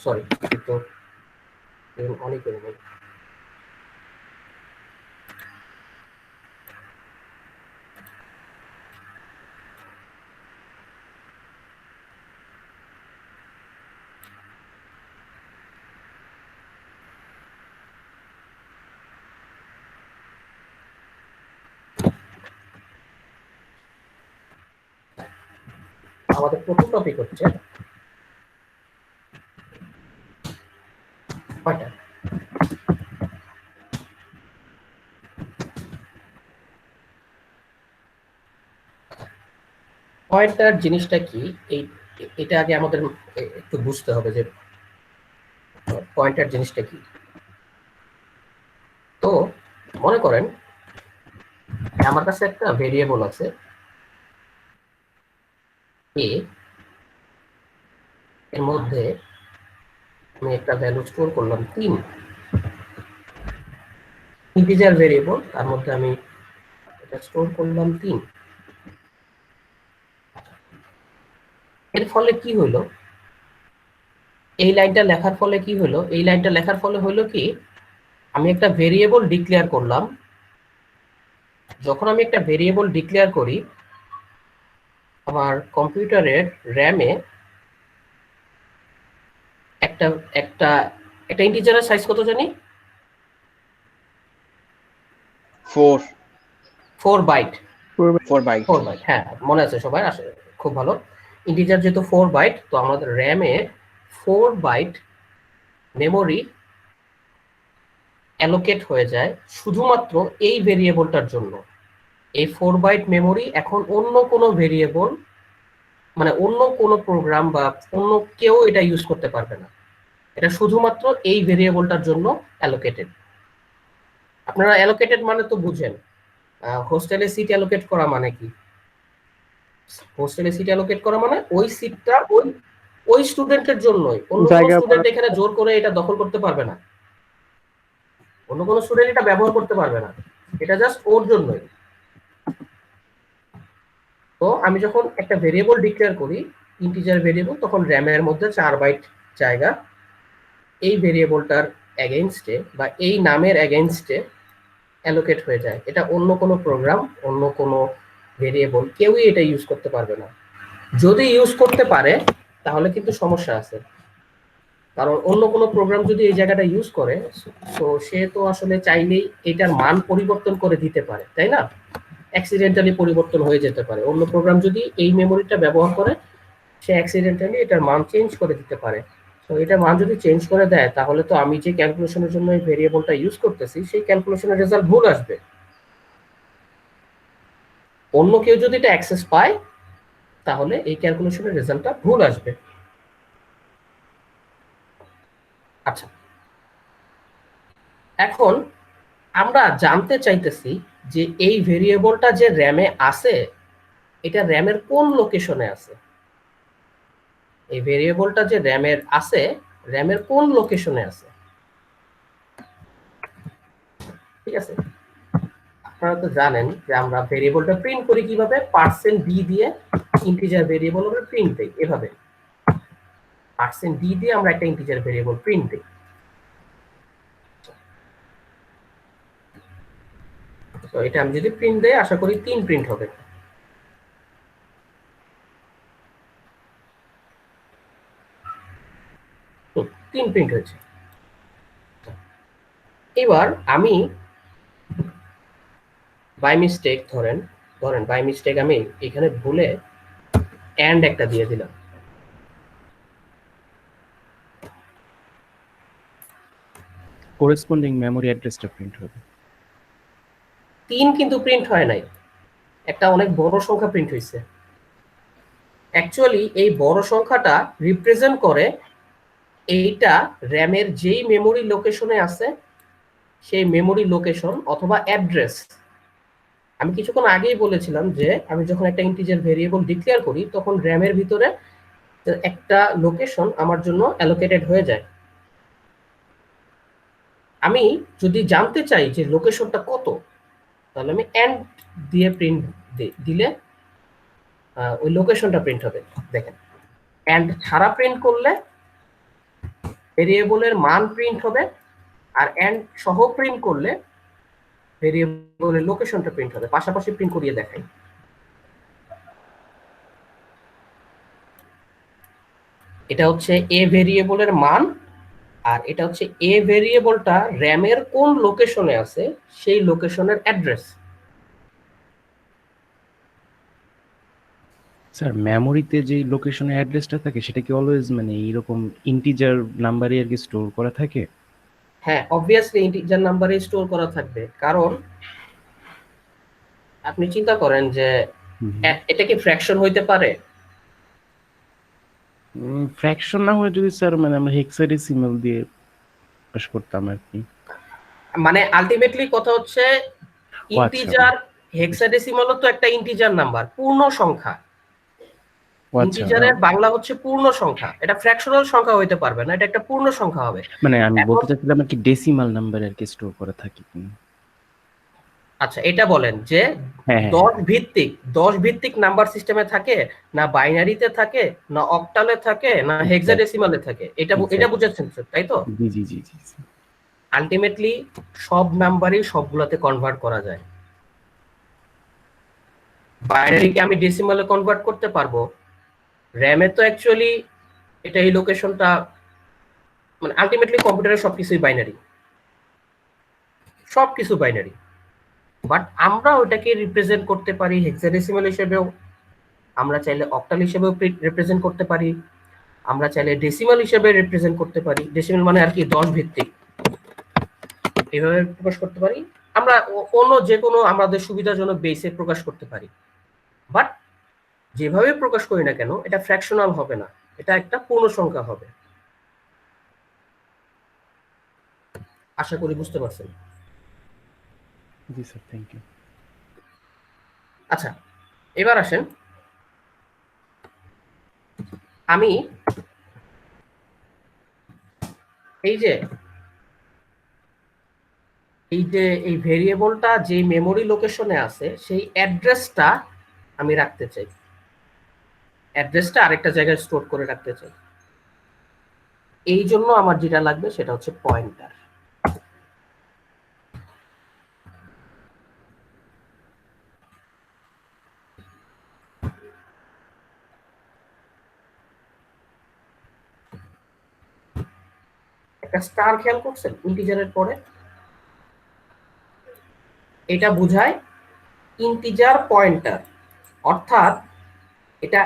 Sorry, তো অনেক করে নেই। আমাদের প্রথম টপিক হচ্ছে পয়েন্টার। পয়েন্টার জিনিসটা কি, এটা আগে আমাদের একটু বুঝতে হবে যে পয়েন্টার জিনিসটা কি। তো মনে করেন আমার কাছে একটা ভেরিয়েবল আছে এ, এর মধ্যে আমি একটা ভ্যালু স্টোর করলাম 3, ইন্টিজার ভেরিয়েবল, তার মধ্যে আমি এটা স্টোর করলাম 3। এর ফলে কি হলো, এই লাইনটা লেখার ফলে কি হলো, এই লাইনটা লেখার ফলে হলো কি, আমি একটা ভেরিয়েবল ডিক্লেয়ার করলাম। যখন আমি একটা ভেরিয়েবল ডিক্লেয়ার করি, আমার কম্পিউটারের র্যামে একটা একটা একটা ইন্টিজারের সাইজ কত জানি, 4 বাইট। 4 বাইট। হ্যাঁ, মনে আছে সবাই, আসে খুব ভালো। ইন্টিজার যেহেতু 4 বাইট, তো আমাদের র্যামে 4 বাইট মেমোরি অ্যালোকেট হয়ে যায় শুধুমাত্র এই ভেরিয়েবলটার জন্য। এই 4 বাইট মেমোরি এখন অন্য কোনো ভেরিয়েবল, মানে অন্য কোনো প্রোগ্রাম বা অন্য কেউ এটা ইউজ করতে পারবে না। এটা শুধুমাত্র এই ভেরিয়েবলটার জন্য অ্যালোকেটেড। আপনারা অ্যালোকেটেড মানে তো বুঝেন, হোস্টেলে সিট অ্যালোকেট করা মানে কি? হোস্টেলে সিট অ্যালোকেট করা মানে ওই সিটটা ওই স্টুডেন্টের জন্যই, অন্য কোনো স্টুডেন্ট এখানে জোর করে এটা দখল করতে পারবে না, অন্য কোনো স্টুডেন্ট এটা ব্যবহার করতে পারবে না, এটা জাস্ট ওর জন্যই। তো আমি যখন একটা ভেরিয়েবল ডিক্লেয়ার করি, ইন্টিজার ভেরিয়েবল, তখন র্যামের মধ্যে 4 বাইট জায়গা এই ভেরিয়েবলটার এগেইনস্টে বা এই নামের এগেইনস্টে অ্যালোকেট হয়ে যায়। এটা অন্য কোনো প্রোগ্রাম, অন্য কোনো ভেরিয়েবল কেউই এটা ইউজ করতে পারবে না। যদি ইউজ করতে পারে তাহলে কিন্তু সমস্যা আছে, কারণ অন্য কোনো প্রোগ্রাম যদি এই জায়গাটা ইউজ করে, তো সে তো আসলে চাইলেই এটার মান পরিবর্তন করে দিতে পারে, তাই না? অ্যাক্সিডেন্টালি পরিবর্তন হয়ে যেতে পারে। অন্য প্রোগ্রাম যদি এই মেমোরিটা ব্যবহার করে, সে অ্যাক্সিডেন্টালি এটার মান চেঞ্জ করে দিতে পারে। তো এটার মান যদি চেঞ্জ করে দেয়, তাহলে তো আমি যে ক্যালকুলেশনের জন্য এই ভেরিয়েবলটা ইউজ করতেছি, সেই ক্যালকুলেশনের রেজাল্ট ভুল আসবে। অন্য কেউ যদি এটা অ্যাক্সেস পায়, তাহলে এই ক্যালকুলেশনের রেজাল্টটা ভুল আসবে। আচ্ছা, এখন আমরা জানতে চাইতেছি যে এই ভেরিয়েবলটা যে র্যামে আছে, এটা র্যামের কোন লোকেশনে আছে। এই ভেরিয়েবলটা যে র্যামের আছে, র্যামের কোন লোকেশনে আছে, ঠিক আছে? আপনারা তো জানেন যে আমরা ভেরিয়েবলটা প্রিন্ট করি কিভাবে, %d দিয়ে ইন্টিজার ভেরিয়েবল আমরা প্রিন্ট দেই, এভাবে %d দিয়ে আমরা একটা ইন্টিজার ভেরিয়েবল প্রিন্ট দেই। তো এটা আমি যদি প্রিন্ট দেই, আশা করি 3 প্রিন্ট হবে। তিন প্রিন্ট হয়েছে। এবার আমি বাই মিস্টেক ধরেন বাই মিস্টেক আমি এখানে ভুলে এন্ড একটা দিয়ে দিলাম। করেসপন্ডিং মেমোরি অ্যাড্রেসটা প্রিন্ট হবে। 3 কিন্তু প্রিন্ট হয় নাই, একটা অনেক বড় সংখ্যা প্রিন্ট হয়েছে। অ্যাকচুয়ালি এই বড় সংখ্যাটা রিপ্রেজেন্ট করে এইটা র্যামের যেই মেমোরি লোকেশনে আছে, সেই মেমোরি লোকেশন অথবা অ্যাড্রেস। আমি কিছুক্ষণ আগেই বলেছিলাম যে আমি যখন একটা ইন্টিজার ভেরিয়েবল ডিক্লেয়ার করি, তখন র্যামের ভিতরে একটা লোকেশন আমার জন্য অ্যালোকেটেড হয়ে যায়। আমি যদি জানতে চাই যে লোকেশনটা কত, তাহলে আমি এন্ড দিয়ে প্রিন্ট দিলে ওই লোকেশনটা প্রিন্ট হবে। দেখেন, এন্ড ছাড়া প্রিন্ট করলে ভেরিয়েবলের মান প্রিন্ট হবে, আর এন্ড সহ প্রিন্ট করলে ভেরিয়েবলের লোকেশনটা প্রিন্ট হবে। পাশাপাশি প্রিন্ট করিয়ে দেখাই। এটা হচ্ছে এ ভেরিয়েবলের মান, আর এটা হচ্ছে এ ভেরিয়েবলটা র্যামের কোন লোকেশনে আছে সেই লোকেশনের অ্যাড্রেস। স্যার মেমোরিতে যে লোকেশনের অ্যাড্রেসটা থাকে সেটা কি অলওয়েজ মানে এইরকম ইন্টিজার নাম্বারে আর কি স্টোর করা থাকে? হ্যাঁ, অবভিয়াসলি ইন্টিজার নাম্বারে স্টোর করা থাকবে, কারণ আপনি চিন্তা করেন যে এটা কি ফ্র্যাকশন হইতে পারে? ফ্র্যাকশন না হয়ে যদি স্যার মানে আমরা হেক্সাডেসিমাল দিয়ে প্রকাশ করতাম আর কি। মানে আলটিমেটলি কথা হচ্ছে ও আচ্ছা, ইন্টিজার, হেক্সাডেসিমালও তো একটা ইন্টিজার নাম্বার, পূর্ণ সংখ্যা। ও আচ্ছা। ইন্টিজারের বাংলা হচ্ছে পূর্ণ সংখ্যা, এটা ফ্র্যাকশনাল সংখ্যা হইতে পারবে না, এটা একটা পূর্ণ সংখ্যা হবে। মানে আমি এখন বলতে চাচ্ছিলাম আর কি ডেসিমাল নাম্বারে আর কি স্টোর করা থাকে কিনা। আচ্ছা, এটা বলেন যে হ্যাঁ হ্যাঁ 10 ভিত্তিক 10 ভিত্তিক নাম্বার সিস্টেমে থাকে, না বাইনারিতে থাকে, না অক্টালে থাকে, না হেক্সাডেসিমালে থাকে, এটা এটা এক্স্যাক্টলি। বুঝাচ্ছেন স্যার, তাই তো? জি জি জি জি। আলটিমেটলি সব নাম্বারই সবগুলোতে কনভার্ট করা যায়। বাইনারিকে আমি ডেসিমালে কনভার্ট করতে পারবো, র্যামে তো অ্যাকচুয়ালি এটা এই লোকেশনটা, মানে আলটিমেটলি কম্পিউটারের সবকিছুই বাইনারি, সবকিছু বাইনারি। বাট আমরা ওটাকে রিপ্রেজেন্ট করতে পারি হেক্সাডেসিমাল হিসেবেও, আমরা চাইলে অক্টাল হিসেবেও রিপ্রেজেন্ট করতে পারি, আমরা চাইলে ডেসিমাল হিসেবে রিপ্রেজেন্ট করতে পারি। ডেসিমাল মানে আর কি 10 ভিত্তিক, এইভাবে প্রকাশ করতে পারি। আমরা অন্য যে কোনো আমাদের সুবিধাজনক বেসে প্রকাশ করতে পারি। বাট যেভাবে প্রকাশ করি না কেন, এটা ফ্র্যাকশনাল হবে না, এটা একটা পূর্ণ সংখ্যা হবে। আশা করি বুঝতে পারছেন। জি স্যার, থ্যাংক ইউ। আচ্ছা, এবার আসেন, আমি এই যে এই ভেরিয়েবলটা যে মেমোরি লোকেশনে আছে সেই অ্যাড্রেসটা আমি রাখতে চাই, অ্যাড্রেসটা আরেকটা জায়গায় স্টোর করে রাখতে চাই। এই জন্য আমার যেটা লাগবে সেটা হচ্ছে পয়েন্টার। একটা স্টার খেয়াল করছেন ইন্টিজারের পরে? এটা বোঝায় ইন্টিজার পয়েন্টার, অর্থাৎ এটা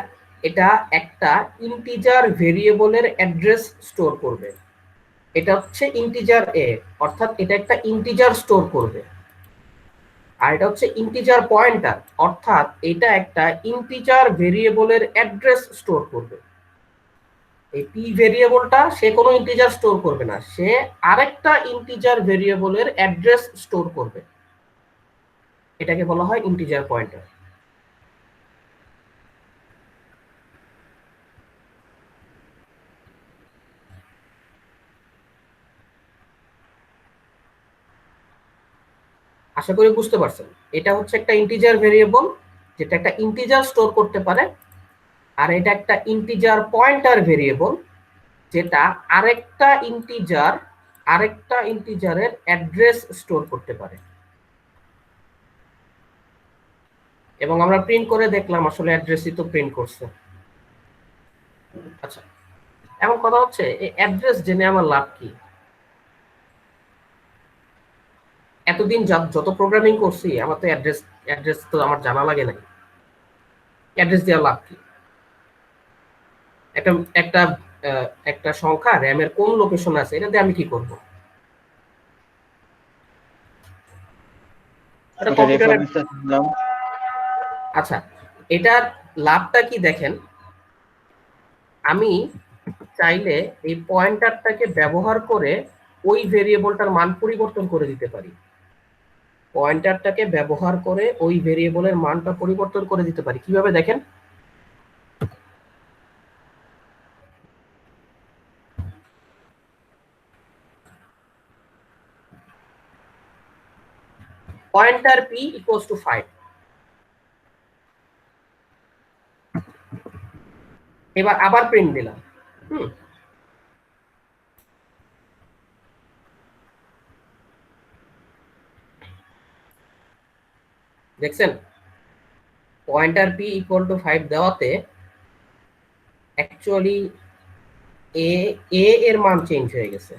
এটা একটা ইন্টিজার ভেরিয়েবলের অ্যাড্রেস স্টোর করবে। এটা হচ্ছে ইন্টিজার এ, অর্থাৎ এটা একটা ইন্টিজার স্টোর করবে। আর এটা হচ্ছে ইন্টিজার পয়েন্টার, অর্থাৎ এটা একটা ইন্টিজার ভেরিয়েবলের অ্যাড্রেস স্টোর করবে। এই পি ভেরিয়েবলটা সে কোনো ইন্টিজার স্টোর করবে না, সে আরেকটা ইন্টিজার ভেরিয়েবলের অ্যাড্রেস স্টোর করবে। এটাকে বলা হয় ইন্টিজার পয়েন্টার। আশা করি বুঝতে পারছেন। এটা হচ্ছে একটা ইন্টিজার ভেরিয়েবল যেটা একটা ইন্টিজার স্টোর করতে পারে, আর এটা একটা ইন্টিজার পয়েন্টার ভেরিয়েবল যেটা আরেকটা ইন্টিজারের অ্যাড্রেস স্টোর করতে পারে। এবং আমরা প্রিন্ট করে দেখলাম আসলে অ্যাড্রেসই তো প্রিন্ট করছে। আচ্ছা, এখন কথা হচ্ছে এই অ্যাড্রেস জেনে আমার লাভ কি? এতদিন যত প্রোগ্রামিং করছি আমার তো অ্যাড্রেস তো আমার জানা লাগে নাই। অ্যাড্রেস দেওয়ার লাভ কি? একটা একটা একটা সংখ্যা র্যামের কোন লোকেশন আছে এটা দিয়ে আমি কি করব? এটা এটা কম্পিউটারের। রেফারেন্সটা শুনলাম। আচ্ছা, এটার লাভটা কি দেখেন, আমি চাইলে এই পয়েন্টারটাকে ব্যবহার করে ওই ভেরিয়েবলটার মান পরিবর্তন করে দিতে পারি। পয়েন্টারটাকে ব্যবহার করে ওই ভেরিয়েবলের মানটা পরিবর্তন করে দিতে পারি। কিভাবে দেখেন, পয়েন্টার p ইকুয়ালস টু 5। এবার আবার প্রিন্ট দিলাম। হুম, দেখছেন পয়েন্টার p ইকুয়াল টু 5 দেওয়াতে অ্যাকচুয়ালি এ এর মান চেঞ্জ হয়ে গেছে,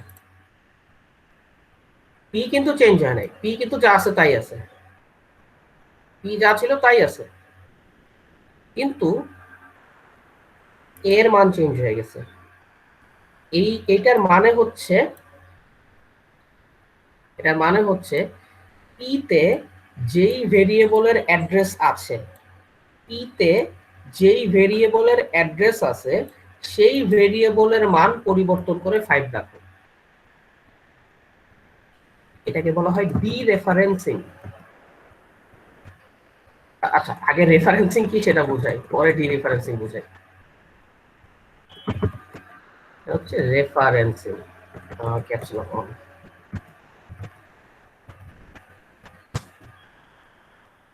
p কিন্তু চেঞ্জ হয় নাই, p কিন্তু যা আছে তাই আছে, p যা ছিল তাই আছে, কিন্তু এর মান চেঞ্জ হয়ে গেছে। এটার মানে হচ্ছে p তে যেই ভেরিয়েবলের অ্যাড্রেস আছে, p তে যেই ভেরিয়েবলের অ্যাড্রেস আছে সেই ভেরিয়েবলের মান পরিবর্তন করে 5 রাখো। এটাকে বলা হয় ডিরেফারেন্সিং। আচ্ছা, আগে রেফারেন্সিং কি সেটা বোঝাই, পরে ডিরেফারেন্সিং বোঝাই। হচ্ছে referencing, caps lock on.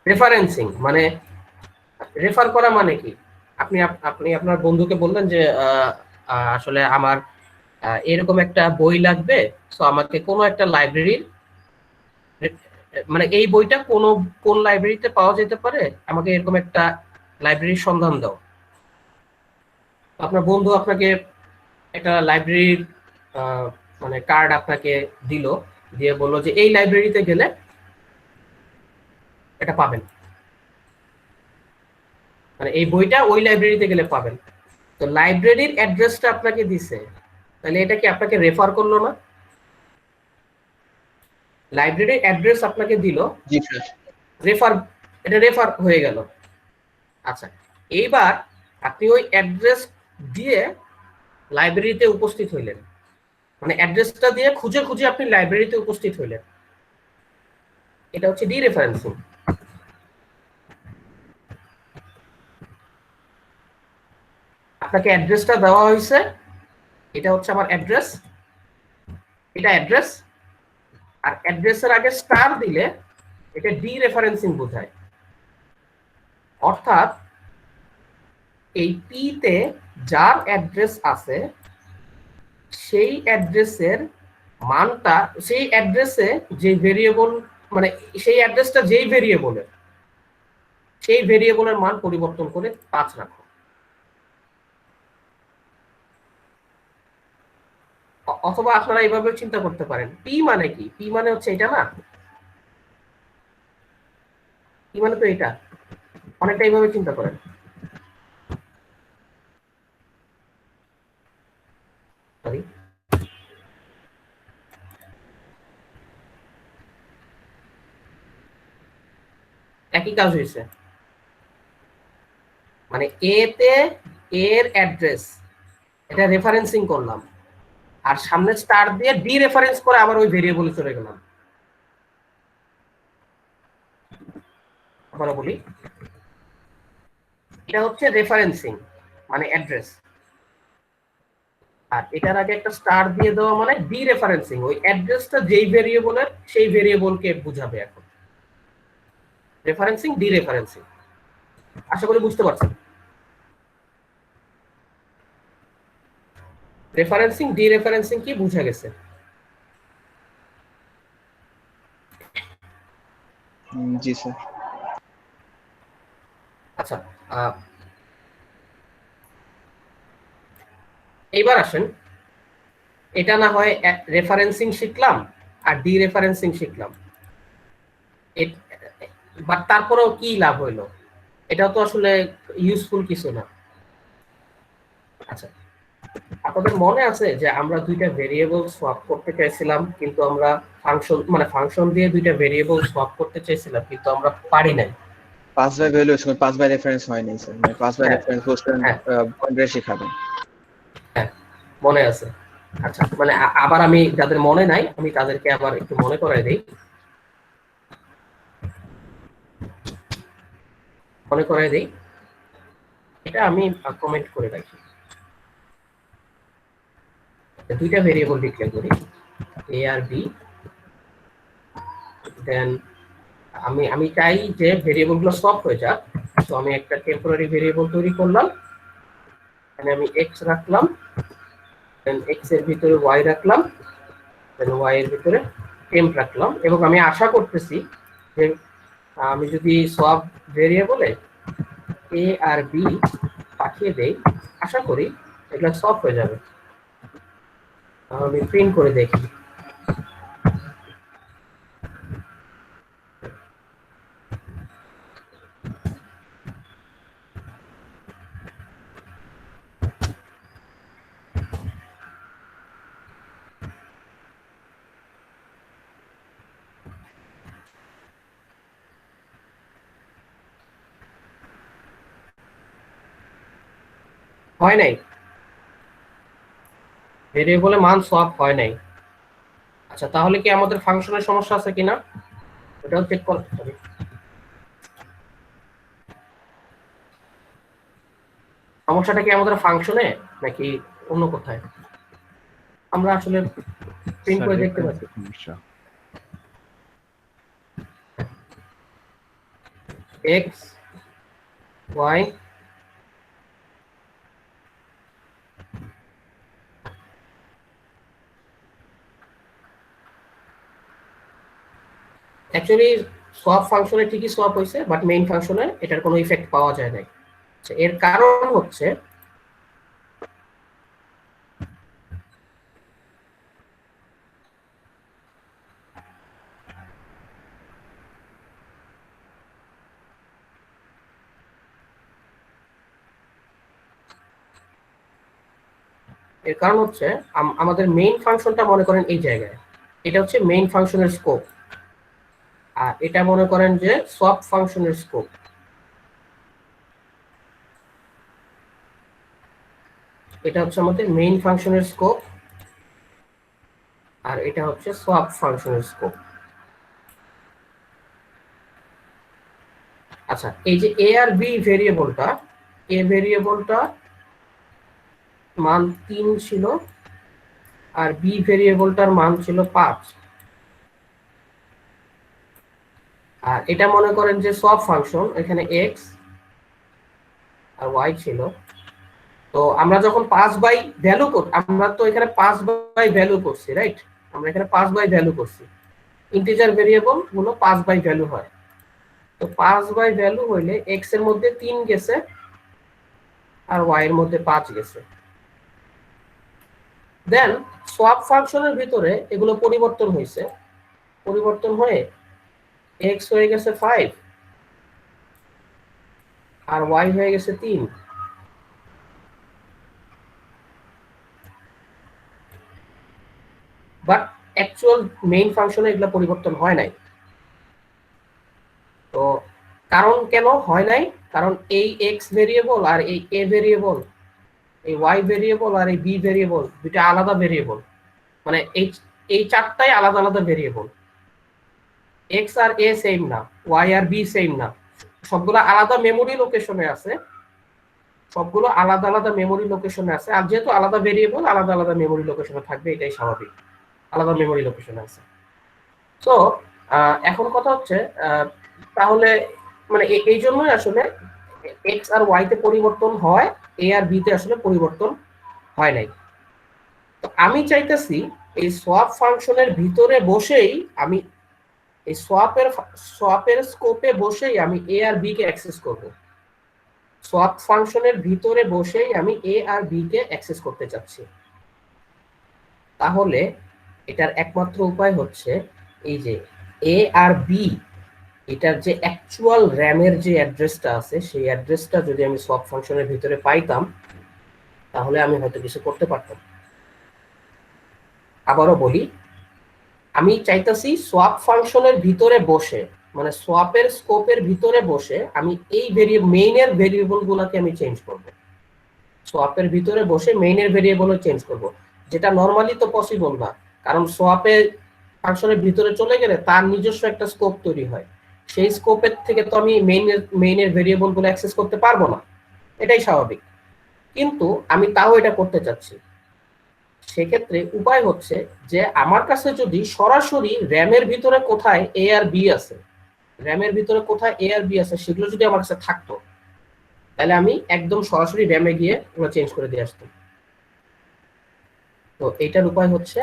Referencing মানে রেফার করা মানে কি, আপনি আপনি আপনার বন্ধুকে বললেন যে আসলে আমার এরকম একটা বই লাগবে, সো আমাকে কোনো একটা লাইব্রেরির মানে এই বইটা কোন লাইব্রেরিতে পাওয়া যেতে পারে, আমাকে এরকম একটা লাইব্রেরির সন্ধান দাও। আপনার বন্ধু আপনাকে একটা লাইব্রেরির মানে কার্ড আপনাকে দিল, দিয়ে বললো যে এই লাইব্রেরিতে গেলে এটা পাবেন, মানে এই বইটা ওই লাইব্রেরিতে গেলে পাবেন। তো লাইব্রেরির অ্যাড্রেসটা আপনাকে দিছে, তাহলে এটা কি আপনাকে রেফার করলো না? লাইব্রেরির অ্যাড্রেস আপনাকে দিল, জি স্যার। রেফার, এটা রেফার হয়ে গেল। আচ্ছা, এইবার আপনি ওই অ্যাড্রেস দিয়ে লাইব্রেরিতে উপস্থিত হইলেন, মানে অ্যাড্রেসটা দিয়ে খুঁজে খুঁজে আপনি লাইব্রেরিতে উপস্থিত হইলেন, এটা হচ্ছে ডিরেফারেন্সিং। আপনাকে অ্যাড্রেসটা দেওয়া হয়েছে, এটা হচ্ছে আমার অ্যাড্রেস, এটা অ্যাড্রেস, আর অ্যাড্রেসের আগে স্টার দিলে এটা ডিরেফারেন্সিং বোঝায়। অর্থাৎ এই পি তে যার অ্যাড্রেস আছে সেই অ্যাড্রেসের মানটা, সেই অ্যাড্রেসে যে ভেরিয়েবল, মানে সেই অ্যাড্রেসটা যেই ভেরিয়েবলের, সেই ভেরিয়েবলের মান পরিবর্তন করে 5 রাখো। অথবা আপনারা এইভাবে চিন্তা করতে পারেন, পি মানে কি, পি মানে হচ্ছে এটা না, পি মানে তো এটা, অনেকটা এইভাবে চিন্তা করেন। সরি, একই কাজ হয়েছে, মানে এ তে এর অ্যাড্রেস, এটা রেফারেন্সিং করলাম, আর সামনে স্টার দিয়ে ডি রেফারেন্স করে আবার ওই ভেরিয়েবলে চলে গেলাম। আবার বলি, এটা হচ্ছে রেফারেন্সিং মানে অ্যাড্রেস, আর এটার আগে একটা স্টার দিয়ে দেওয়া মানে ডি রেফারেন্সিং, ওই অ্যাড্রেসটা যেই ভেরিয়েবলের সেই ভেরিয়েবলকে বুঝাবে। এখন রেফারেন্সিং, ডি রেফারেন্সিং, আশা করি বুঝতে পারছেন। রেফারেন্সিং, ডি রেফারেন্সিং কি বুঝা গেছে? জি স্যার। আচ্ছা, এইবার আসেন, এটা না হয় রেফারেন্সিং শিখলাম আর ডি রেফারেন্সিং শিখলাম, বাট তারপরেও কি লাভ হইলো? এটাও তো আসলে ইউজফুল কিছু না। আচ্ছা, আপনাদের মনে আছে যে আমরা দুইটা ভেরিয়েবল সোয়াপ করতে চাইছিলাম, কিন্তু আমরা ফাংশন দিয়ে দুইটা ভেরিয়েবল সোয়াপ করতে চাইছিলাম, কিন্তু আমরা পারি নাই। 5 বাই ভ্যালু এর সময় 5 বাই রেফারেন্স হয়নি স্যার, মানে 5 বাই হ্যাঁ, রেফারেন্স কোশ্চেন হ্যাঁ, পয়েন্টারে শেখাবেন। হ্যাঁ, মনে আছে। আচ্ছা, মানে আবার আমি যাদের মনে নাই আমি তাদেরকে আবার একটু মনে করাই দিই, এটা আমি কমেন্ট করে রাখি। দুইটা ভেরিয়েবল ডিক্লেয়ার করি, এ আর বি, দেন আমি চাই যে ভেরিয়েবলগুলো সলভ হয়ে যাক, তো আমি একটা টেম্পোরারি ভেরিয়েবল তৈরি করলাম, এখানে আমি এক্স রাখলাম, দেন এক্স এর ভিতরে ওয়াই রাখলাম, দেন ওয়াই এর ভিতরে টেম্প রাখলাম, এবং আমি আশা করতেছি যে আমি যদি সোয়াপ ভেরিয়েবলে এ আর বি পাঠিয়ে দেই, আশা করি এগুলো সলভ হয়ে যাবে। আমি প্রিন্ট করে দেখি। হয় নাই, ভেরিয়েবলে মান সোয়াপ হয় নাই। আচ্ছা, তাহলে কি আমাদের ফাংশনের সমস্যা আছে কিনা এটাও চেক করতে হবে। সমস্যাটা কি আমাদের ফাংশনে নাকি অন্য কোথায়? আমরা আসলে প্রিন্ট স্যার করে দেখতে রেফারেন্সের পাচ্ছি সমস্যা। এক্স ওয়াই অ্যাকচুয়ালি সোয়াপ ফাংশনে ঠিকই সোয়াপ হয়েছে, বাট মেইন ফাংশনে এটার কোনো ইফেক্ট পাওয়া যায় নাই। আচ্ছা, এর কারণ হচ্ছে আমাদের মেইন ফাংশনটা মনে করেন এই জায়গায়, এটা হচ্ছে মেইন ফাংশনের স্কোপ, আর এটা মনে করেন যে সোয়াপ ফাংশনের স্কোপ। এটা হচ্ছে আমাদের মেইন ফাংশনের স্কোপ, আর এটা হচ্ছে সোয়াপ ফাংশনের স্কোপ। আচ্ছা, এই যে এ আর বি ভেরিয়েবলটা, এ ভেরিয়েবলটা মান 3 ছিল, আর বি ভেরিয়েবলটার মান ছিল 5। আর এটা মনে করেন যে সোয়াপ ফাংশন, এখানে এক্স আর ওয়াই ছিল। তো আমরা যখন 5 বাই ভ্যালু আমরা তো এখানে 5 বাই ভ্যালু করছি, রাইট? আমরা এখানে 5 বাই ভ্যালু করছি। ইন্টিজার ভেরিয়েবল গুলো 5 বাই ভ্যালু হয়। তো 5 বাই ভ্যালু হইলে এক্স এর মধ্যে 3 গেছে আর ওয়াই এর মধ্যে 5 গেছে। দেন সোয়াপ ফাংশনের ভিতরে এগুলো পরিবর্তন হয়েছে, পরিবর্তন হয়ে এক্স হয়ে গেছে 5 আর ওয়াই হয়ে গেছে 3। বাট অ্যাকচুয়াল মেইন ফাংশনে এগুলো পরিবর্তন হয় নাই। তো কারণ কেন হয় নাই? কারণ এই এক্স ভেরিয়েবল আর এই এ ভেরিয়েবল, এই ওয়াই ভেরিয়েবল আর এই বি ভেরিয়েবল দুটো আলাদা ভেরিয়েবল। মানে এই চারটাই আলাদা আলাদা ভেরিয়েবল। এক্স আর এ সেম না, ওয়াই আর বি সেম না, সবগুলো আলাদা মেমোরি লোকেশনে আছে, সবগুলো আলাদা আলাদা মেমোরি লোকেশনে আছে। আর যেহেতু আলাদা ভেরিয়েবল আলাদা আলাদা মেমোরি লোকেশনে থাকবে, এটাই স্বাভাবিক, আলাদা মেমোরি লোকেশনে আছে। তো এখন কথা হচ্ছে তাহলে মানে এই জন্যই আসলে এক্স আর ওয়াই তে পরিবর্তন হয়, এ আর বি তে আসলে পরিবর্তন হয় নাই। তো আমি চাইতেছি এই সোয়াপ ফাংশনের ভিতরে বসেই আমি এই সোয়াপের স্কোপে বসেই আমি এ আর বি কে অ্যাক্সেস করব। সোয়াপ ফাংশনের ভিতরে বসেই আমি এ আর বি কে অ্যাক্সেস করতে চাচ্ছি। তাহলে এটার একমাত্র উপায় হচ্ছে এই যে এ আর বি, এটার যে অ্যাকচুয়াল র্যামের যে অ্যাড্রেসটা আছে সেই অ্যাড্রেসটা যদি আমি সোয়াপ ফাংশনের ভিতরে পাইতাম তাহলে আমি হয়তো কিছু করতে পারতাম। আবারও বলি, আমি চাইতেছি সোয়াপ ফাংশনের ভিতরে বসে, মানে সোয়াপের স্কোপের ভিতরে বসে আমি এই মেইনের ভেরিয়েবল গুলাকে আমি চেঞ্জ করব। সোয়াপের ভিতরে বসে মেইনের ভেরিয়েবলও চেঞ্জ করব, যেটা নরমালি তো পসিবল না, কারণ সোয়াপের ফাংশনের ভিতরে চলে গেলে তার নিজস্ব একটা স্কোপ তৈরি হয়, সেই স্কোপের থেকে তো আমি মেইনের ভেরিয়েবল গুলো অ্যাক্সেস করতে পারবো না, এটাই স্বাভাবিক। কিন্তু আমি তাও এটা করতে চাচ্ছি। সেক্ষেত্রে উপায় হচ্ছে যে আমার কাছে যদি সরাসরি র্যামের ভিতরে কোথায় এ আর বি আছে, র্যামের ভিতরে কোথায় এ আর বি আছে সেগুলো যদি আমার কাছে থাকতো, তাহলে আমি একদম সরাসরি র্যামে গিয়ে ওগুলো চেঞ্জ করে দিয়ে আসতাম। তো এইটার উপায় হচ্ছে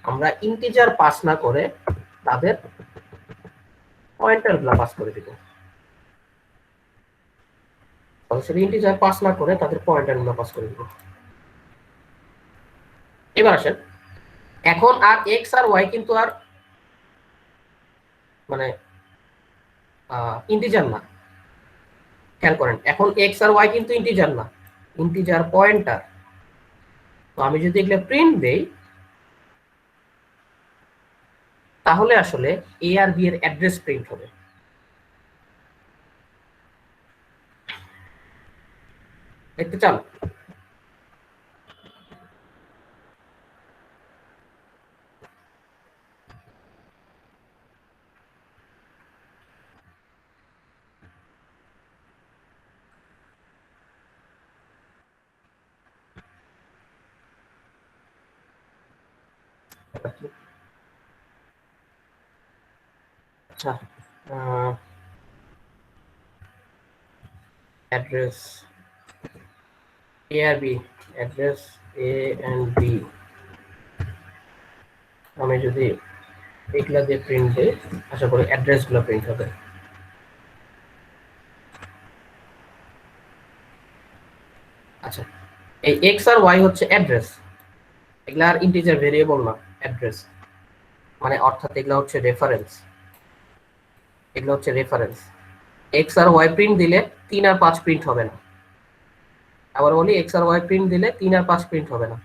আমরা ইন্টিজার পাস না করে তাদের পয়েন্টারগুলো পাস করে দিব। সরাসরি ইন্টিজার পাস না করে তাদের পয়েন্টারগুলো পাস করে দিব। এবার আসেন, এখন আর এক্স আর ওয়াই কিন্তু আর মানে ইন্টিজার না। খেয়াল করেন, এখন এক্স আর ওয়াই কিন্তু ইন্টিজার না, ইন্টিজার পয়েন্টার। তো আমি যদি এগুলো প্রিন্ট দেই তাহলে আসলে এ আর বি এর অ্যাড্রেস প্রিন্ট হবে। দেখতে চান? আচ্ছা, অ্যাড্রেস এ আর B, address A and B, আমি যদি এগুলা দিয়ে প্রিন্ট দিই আশা করি অ্যাড্রেস গুলো প্রিন্ট হবে। আচ্ছা, এই এক্স আর ওয়াই হচ্ছে অ্যাড্রেস, এগুলা আর ইন্টিজার ভেরিয়েবল না, অ্যাড্রেস মানে অর্থাৎ এগুলা হচ্ছে রেফারেন্স, এগুলো হচ্ছে রেফারেন্স। এক্স আর ওয়াই প্রিন্ট দিলে 3 আর 5 প্রিন্ট হবে না। আবার বলি, এক্স আর ওয়াই প্রিন্ট দিলে 3 আর 5 প্রিন্ট হবে না।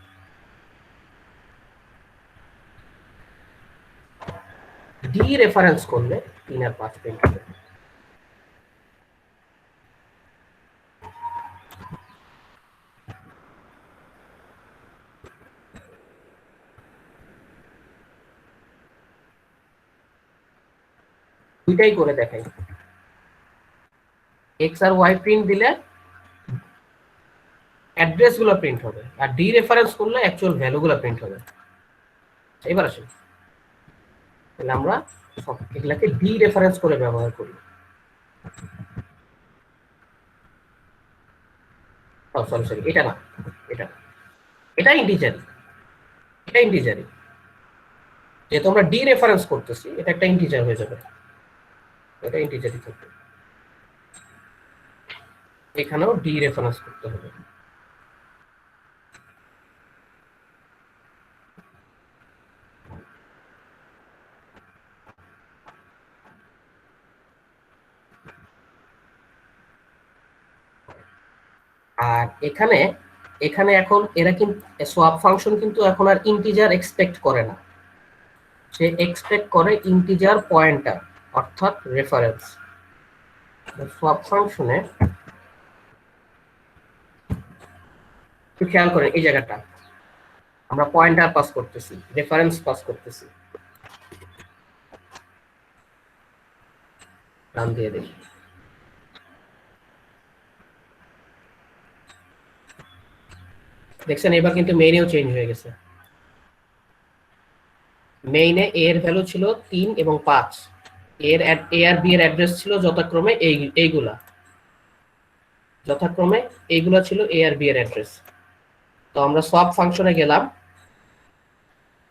ডি রেফারেন্স করলে 3 আর 5 প্রিন্ট হবে। দুইটাই করে দেখাই। এক্স আর ওয়াই প্রিন্ট দিলে অ্যাড্রেস গুলো প্রিন্ট হবে, আর ডি রেফারেন্স করলে অ্যাকচুয়াল ভ্যালু গুলো প্রিন্ট হবে। এবার আসেন, তাহলে আমরা এগুলাকে ডি রেফারেন্স করে ব্যবহার করি। সরি সরি, এটা না, এটা এটা ইন্টিজার, এটা ইন্টিজারই। যেহেতু আমরা ডি রেফারেন্স করতেছি, এটা একটা ইন্টিজার হয়ে যাবে, এটা ইন্টিজারই থাকবে। এখানেও ডি রেফারেন্স করতে হবে। আর এখানে এখানে এখন এরা কিন্তু সোয়াপ ফাংশন কিন্তু এখন আর ইন্টিজার এক্সপেক্ট করে না, সে এক্সপেক্ট করে ইন্টিজার পয়েন্টার অর্থাৎ রেফারেন্স। সোয়াপ ফাংশনে একটু খেয়াল করেন, এই জায়গাটা আমরা পয়েন্টার পাস করতেছি, রেফারেন্স পাস করতেছি। রান দিয়ে দেখি, দেখছেন এবার কিন্তু মেইনেও চেঞ্জ হয়ে গেছে। মেইনে এ এর ভ্যালু ছিল 3 এবং 5, এর এ আর বি এর অ্যাড্রেস ছিল যথাক্রমে এইগুলা, যথাক্রমে এইগুলা ছিল এ আর বি এর অ্যাড্রেস। তো আমরা সোয়াপ ফাংশনে গেলাম,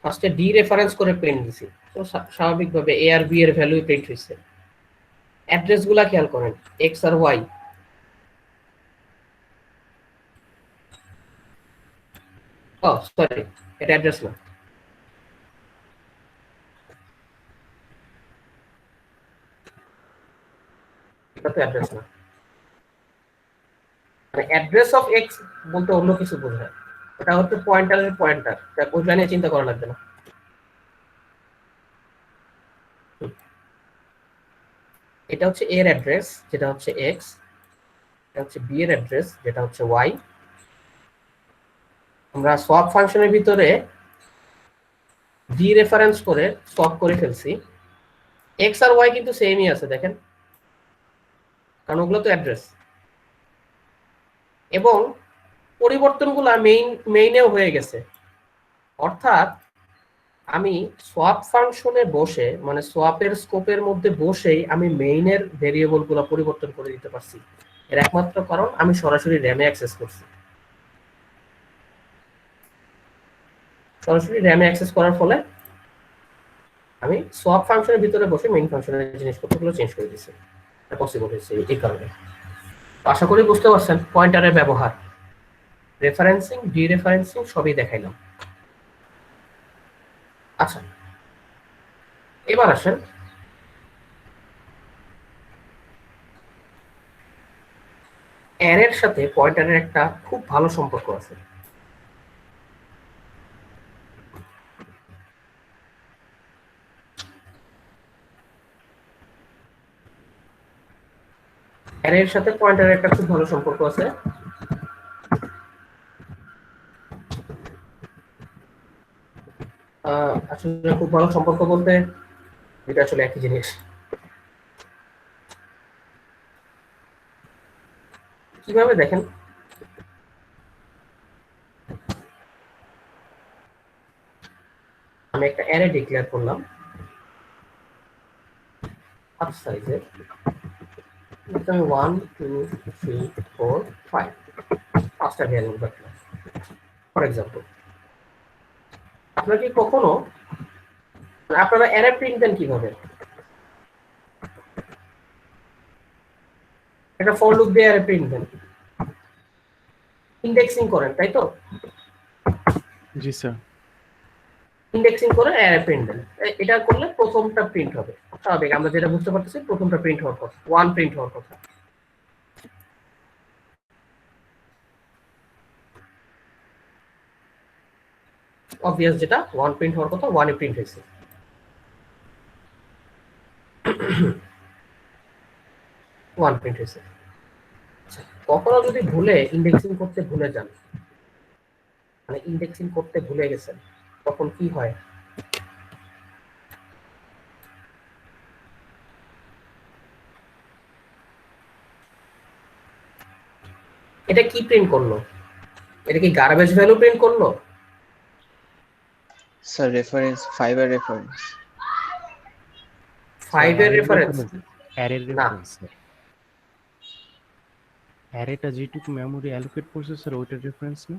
ফার্স্টে ডি রেফারেন্স করে প্রিন্ট দিছি, তো স্বাভাবিকভাবে এ আর বি এর ভ্যালু প্রিন্ট হইছে। অ্যাড্রেস গুলা খেয়াল করেন, এক্স আর ওয়াই, ও সরি এটা অ্যাড্রেস না, এটা তো অ্যাড্রেস না। মানে অ্যাড্রেস অফ এক্স বলতে অন্য কিছু বোঝায়, এটা হচ্ছে পয়েন্টারের পয়েন্টার, ওইটা নিয়ে চিন্তা করা লাগবে না। এটা হচ্ছে এর অ্যাড্রেস যেটা হচ্ছে এক্স, এটা হচ্ছে বি এর অ্যাড্রেস যেটা হচ্ছে ওয়াই। আমরা সোয়াপ ফাংশনের ভিতরে ডি রেফারেন্স করে সোয়াপ করে ফেলছি। এক্স আর ওয়াই কিন্তু সেমই আছে দেখেন, কারণ ওগুলো তো অ্যাড্রেস, এবং পরিবর্তনগুলো মেইনেও হয়ে গেছে। অর্থাৎ আমি সোয়াপ ফাংশনে বসে, মানে সোয়াপের স্কোপের মধ্যে বসেই আমি মেইনের ভেরিয়েবল গুলো পরিবর্তন করে দিতে পারছি। এর একমাত্র কারণ আমি সরাসরি র্যামে অ্যাক্সেস করছি। সরাসরি র্যামে অ্যাক্সেস করার ফলে আমি সোয়াপ ফাংশনের ভিতরে বসে মেইন ফাংশনের জিনিসপত্রগুলো চেঞ্জ করে দিচ্ছি। এটা পসিবল হয়েছে এই কারণে। আশা করি বুঝতে পারছেন পয়েন্টারের ব্যবহার, রেফারেন্সিং, ডিরেফারেন্সিং সবই দেখাইলাম। আচ্ছা, এবার আসেন অ্যারের সাথে পয়েন্টারের একটা খুব ভালো সম্পর্ক আছে। অ্যারের সাথে পয়েন্টারের একটা খুব ভালো সম্পর্ক আছে। আসলে খুব ভালো সম্পর্ক বলতে এটা আসলে একই জিনিস। কিভাবে দেখেন, আমি একটা অ্যারে ডিক্লেয়ার করলাম হাফ সাইজের, আমি 1 2 3 4 5 পাঁচটা ভ্যারিয়েবল রাখলাম ফর এক্সাম্পল। আপনারা কি কখনো আপনারা অ্যারে প্রিন্ট দেন কিভাবে? একটা ফর লুপ দিয়ে অ্যারে প্রিন্ট দেন, ইন্ডেক্সিং করেন, তাই তো? জি স্যার। ইন্ডেক্সিং করে অ্যারে প্রিন্ট দেন। এটা করলে প্রথমটা প্রিন্ট হবে, স্বাভাবিক। আমরা যেটা বুঝতে পারতেছি প্রথমটা প্রিন্ট হওয়ার কথা, 1 প্রিন্ট হওয়ার কথা। অবভিয়াস, যেটা 1 প্রিন্ট হওয়ার কথা 1 এ প্রিন্ট হয়েছে। ওয়ান প্রিন্ট হয়েছে। কখনো যদি ভুলে ইন্ডেক্সিং করতে ভুলে যান, মানে ইন্ডেক্সিং করতে ভুলে গেছেন, তখন কি হয়? এটা কি প্রিন্ট করলো? এটা কি গার্বেজ ভ্যালু প্রিন্ট করলো? স্যার রেফারেন্স 5 এর রেফারেন্স। 5 এর রেফারেন্স অ্যারের না। Reference sir. অ্যারেটা যেটুকু মেমরি অ্যালোকেট করছে স্যার ওইটার রেফারেন্স না?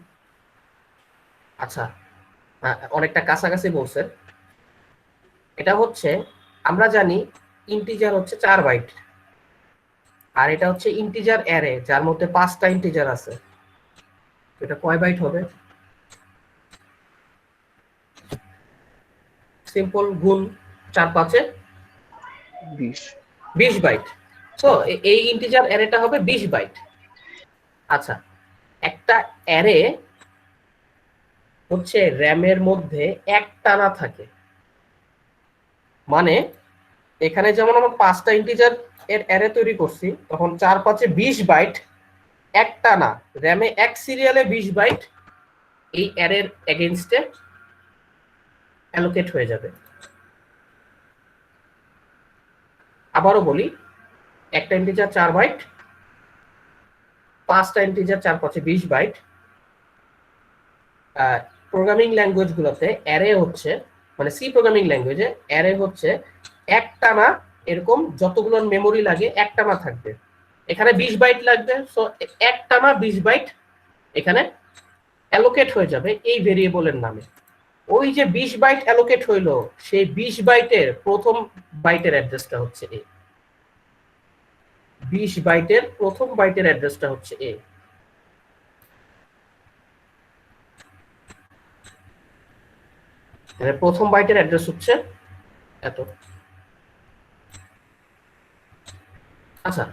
আচ্ছা, অনেকটা কাছাকাছি বলছেন। এটা হচ্ছে, আমরা জানি ইন্টিজার হচ্ছে 4 বাইট, আর এটা হচ্ছে ইন্টিজার অ্যারে যার মধ্যে 5টা ইন্টিজার আছে। এটা কয় বাইট হবে? সিম্পল গুণ 4 5 20 20 বাইট। তো এই ইন্টিজার অ্যারেটা হবে 20 বাইট। আচ্ছা, একটা অ্যারে হচ্ছে র্যামের মধ্যে একটানা থাকে, মানে এখানে যেমন আমরা 5টা ইন্টিজার এর অ্যারে তৈরি করছি, তখন 4 5 20 বাইট একটানা র্যামে এক সিরিয়ালে 20 বাইট এই অ্যারের এগেইনস্টে অ্যালোকেট হয়ে যাবে। আবারও বলি, একটা ইন্টিজার 4 বাইট, 5টা ইন্টিজার 4 5 20 বাইট। প্রোগ্রামিং ল্যাঙ্গুয়েজ গুলোতে অ্যারে হচ্ছে, মানে সি প্রোগ্রামিং ল্যাঙ্গুয়েজে অ্যারে হচ্ছে একটানা, এরকম যতগুলো মেমোরি লাগে একটানা থাকবে। এখানে 20 বাইট লাগবে, সো একটানা 20 বাইট এখানে অ্যালোকেট হয়ে যাবে এই ভেরিয়েবলের নামে। ওই যে 20 বাইট অ্যালোকেট হইলো, সেই 20 বাইটের প্রথম বাইটের অ্যাড্রেসটা হচ্ছে এ। 20 বাইটের প্রথম বাইটের অ্যাড্রেসটা হচ্ছে এ। প্রথম বাইটের অ্যাড্রেস হচ্ছে এত। আচ্ছা,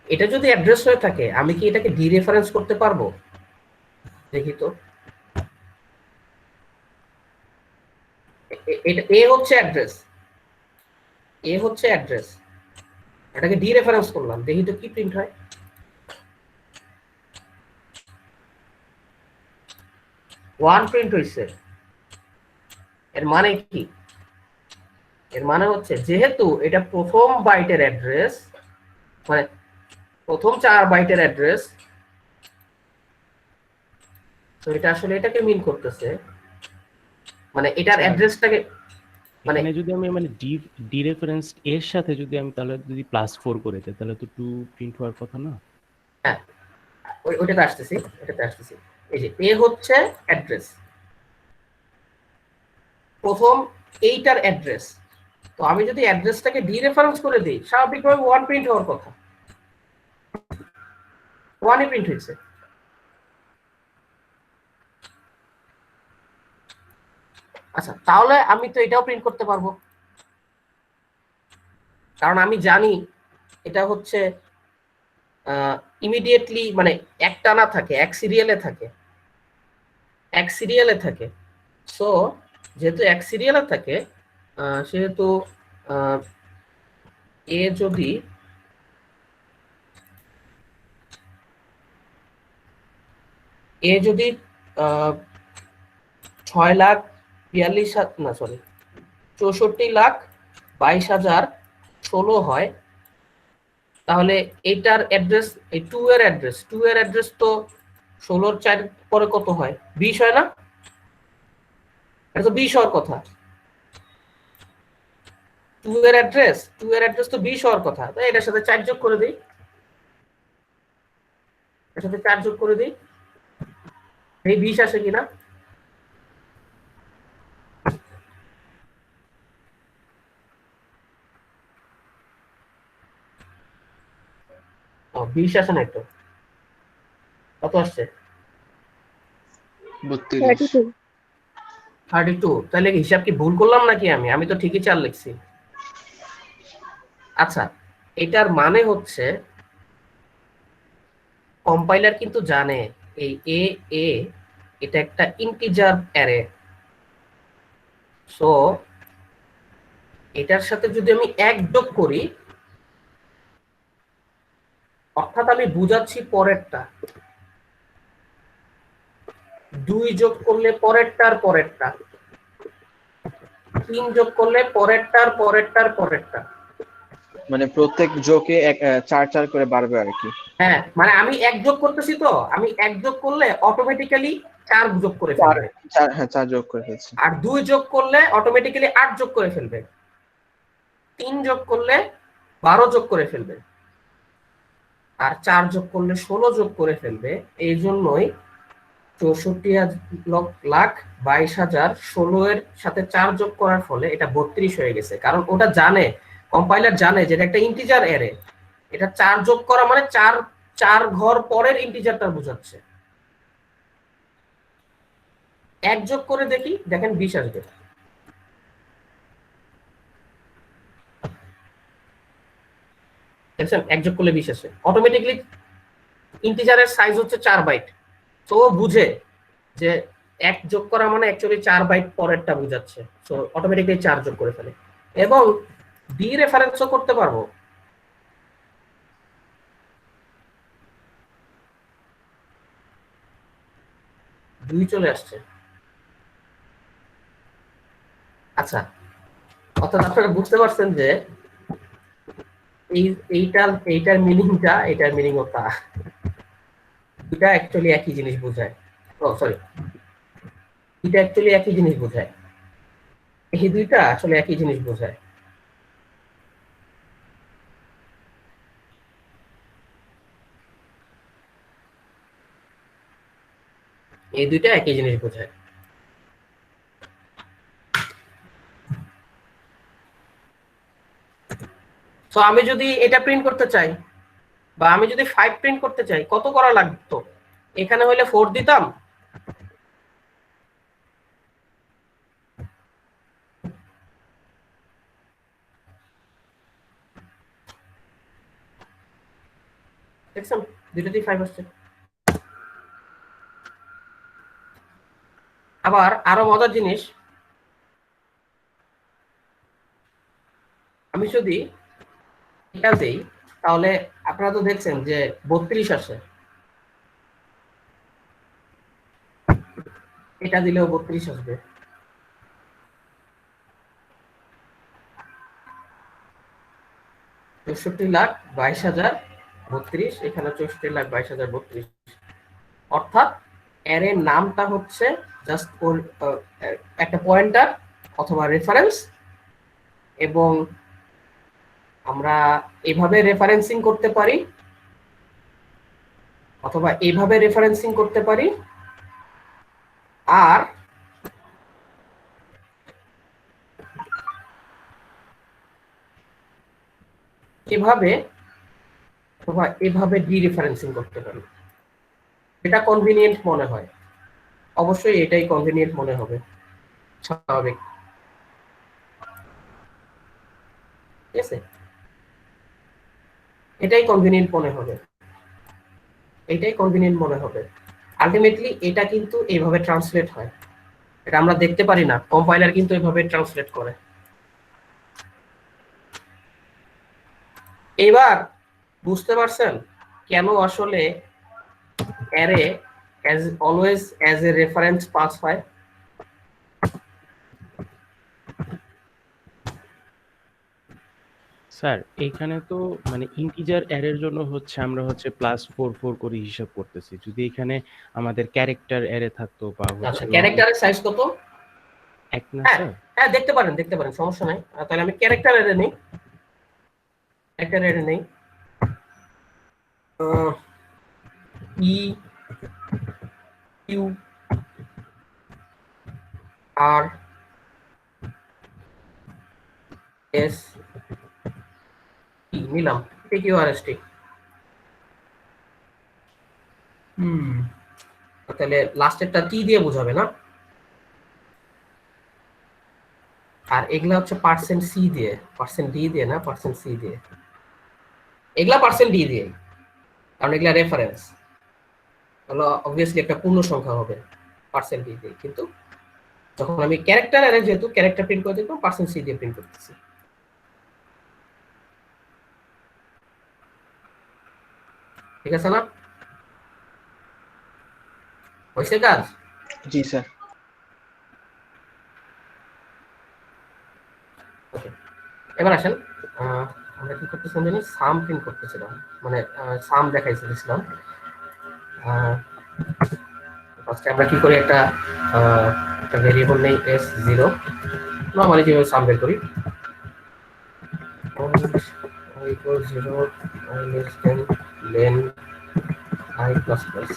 এটা যদি অ্যাড্রেস হয়ে থাকে, আমি কি এটাকে ডিরেফারেন্স করতে পারবো? দেখি তো। এটা এ হচ্ছে অ্যাড্রেস, এ হচ্ছে অ্যাড্রেস, এটাকে ডিরেফারেন্স করলাম, দেখি তো কি প্রিন্ট হয়। 1 প্রিন্ট হইছে। এর মানে কি? এর মানে হচ্ছে যেহেতু এটা প্রথম বাইটের অ্যাড্রেস, মানে প্রথম 4 বাইটের অ্যাড্রেস, তো এটা আসলে এটাকে মিন করতেছে, মানে এটার অ্যাড্রেসটাকে, মানে মানে যদি আমি মানে ডি রেফারেন্স এর সাথে যদি আমি তাহলে যদি +4 করে দেই তাহলে তো 2 প্রিন্ট হওয়ার কথা না? হ্যাঁ, ওইটাতে আসতেছি, এটাতে আসতেছি। এই যে এ হচ্ছে অ্যাড্রেস, প্রথম এইটার অ্যাড্রেস, তো আমি যদি অ্যাড্রেসটাকে ডি রেফারেন্স করে দিই, স্বাভাবিকভাবে 1 প্রিন্ট হওয়ার কথা, 1ই প্রিন্ট হয়েছে। আচ্ছা, তাহলে আমি তো এটাও প্রিন্ট করতে পারবো, কারণ আমি জানি এটা হচ্ছে ইমিডিয়েটলি মানে একটানা থাকে, এক সিরিয়ালে থাকে, এক সিরিয়ালে থাকে। সো যেহেতু এক সিরিয়ালে থাকে, সেহেতু এ যদি এ যদি 6,42,16 হয়, তাহলে এইটার অ্যাড্রেস, এই 2 এর অ্যাড্রেস, 2 এর অ্যাড্রেস তো 16 4 পরে কত হয়, 20 হয় না? এটা তো 20 হওয়ার কথা। 2 এর অ্যাড্রেস তো 20 হওয়ার কথা, তাই এটার সাথে 4 যোগ করে দিই, এর সাথে 4 যোগ করে দিই, এই 20 আসে কিনা। ও 20 আসে না, একটু কত আসছে? 32। 32। তাহলে হিসাব কি ভুল করলাম নাকি? আমি তো ঠিকই 4 লিখছি। আচ্ছা, এটার মানে হচ্ছে কম্পাইলার কিন্তু জানে এই এ এ এটা একটা ইন্টিজার অ্যারে। সো এটার সাথে যদি আমি 1 যোগ করি, অর্থাৎ আমি বুঝাচ্ছি পরেরটা, 2 যোগ করলে পরেরটার পরেরটা, 3 যোগ করলে পরেরটার পরেরটার পরেরটা। মানে প্রত্যেক যোগে 4 করে বাড়বে আর কি। হ্যাঁ, মানে আমি 1 যোগ করতেছি, তো আমি 1 যোগ করলে অটোমেটিক্যালি 4 যোগ করে ফেলবে, 4 যোগ করে ফেলছি। আর 2 যোগ করলে অটোমেটিক্যালি 8 যোগ করে ফেলবে, 3 যোগ করলে 12 যোগ করে ফেলবে, আর 4 যোগ করলে 16 যোগ করে ফেলবে। এই জন্যই 64,22,016 এর সাথে 4 যোগ করার ফলে এটা 32 হয়ে গেছে, কারণ ওটা জানে, কম্পাইলার জানে যে এটা একটা ইন্টিজার অ্যারে, এটা 4 যোগ করা মানে 4 ঘর পরের ইন্টিজারটা বোঝাচ্ছে। 1 যোগ করে দেখি, দেখেন 20 আসবে। দেখছেন, 1 যোগ করলে 20 আসে অটোমেটিক্যালি। ইন্টিজারের সাইজ হচ্ছে 4 বাইট, তো ও বুঝে যে 1 যোগ করা মানে অ্যাকচুয়ালি 4 বাইট পরেরটা বোঝাচ্ছে, সো অটোমেটিক্যালি 4 যোগ করে ফেলে। এবং ডি রেফারেন্সও করতে পারবো। দুই চলে আসছে। আচ্ছা, অর্থাৎ আপনারা বুঝতে পারছেন যে এইটার মিনিংটা, এটার মিনিং ও তা, এটা অ্যাকচুয়ালি একই জিনিস বোঝায়। ও সরি, এটা অ্যাকচুয়ালি একই জিনিস বোঝায়, এই দুইটা আসলে একই জিনিস বোঝায়। এই দুইটা একই জিনিস বোঝায়। তো আমি যদি এটা প্রিন্ট করতে চাই, বা আমি যদি 5 প্রিন্ট করতে চাই, কত করা লাগতো? এখানে হইলে 4 দিতাম, দেখছেন দুইটাতেই 5 আসছে। আবার আরো মজার জিনিস, আমি যদি এটা দেই, তাহলে আপনারা তো দেখছেন যে 32 আসে, এটা দিলেও 32 আসবে। $64,22,032, এখানে 64,22,032। অর্থাৎ অ্যারের নামটা হচ্ছে জাস্ট একটা পয়েন্টার অথবা রেফারেন্স, এবং আমরা এভাবে রেফারেন্সিং করতে পারি অথবা এইভাবে রেফারেন্সিং করতে পারি। আর এভাবে অথবা এভাবে ডিরেফারেন্সিং করতে পারি। এটা কনভিনিয়েন্ট মনে হয়, অবশ্যই এটাই কনভিনিয়েন্ট মনে হবে, স্বাভাবিক। ঠিক আছে, এটাই কনভিনিয়েন্ট মনে হবে, এটাই কনভিনিয়েন্ট মনে হবে। আলটিমেটলি এটা কিন্তু এইভাবে ট্রান্সলেট হয়, এটা আমরা দেখতে পারি না, কম্পাইলার কিন্তু এইভাবে ট্রান্সলেট করে। এবার বুঝতে পারছেন কেন আসলে array as always as a reference pass হয়? স্যার এইখানে তো মানে ইন্টিজার অ্যারের জন্য হচ্ছে আমরা হচ্ছে +44 করে হিসাব করতেছি। যদি এখানে আমাদের ক্যারেক্টার অ্যারে থাকতো বা আচ্ছা, হচ্ছে ক্যারেক্টারের সাইজ কত? এক না হ্যাঁ স্যার? হ্যাঁ, দেখতে পারেন, দেখতে পারেন, সমস্যা নাই। তাহলে আমি ক্যারেক্টার অ্যারে নেই, ক্যারেক্টার অ্যারে নেই। E Q R S T নিলাম, P Q R S T. তাহলে লাস্টেরটা টি দিয়ে বোঝাবে না, আর এগুলা হচ্ছে পার্সেন্ট সি দিয়ে, পার্সেন্ট ডি দিয়ে না, পার্সেন্ট সি দিয়ে। এগুলা পার্সেন্ট ডি দিয়ে, কারণ এগুলা রেফারেন্স হলো, অবভিয়াসলি একটা পূর্ণ সংখ্যা হবে পার্সেন্ট ডি দিয়ে। কিন্তু যখন আমি ক্যারেক্টার অ্যারে, যেহেতু ক্যারেক্টার প্রিন্ট করে দেখবো, পার্সেন্ট সি দিয়ে প্রিন্ট করতেছি। ঠিক আছে না? হয়েছে কাজ? জি স্যার। এবার আসেন, আমরা কি করতেছিলাম জানি, সাম প্রিন্ট করতেছিলাম, মানে সাম দেখাইছিলাম। ফার্স্টে আমরা কি করি, একটা ভেরিয়েবল নেই s0, নরমালি যেভাবে সাম বের করি, i equals 0, i less than len I plus plus,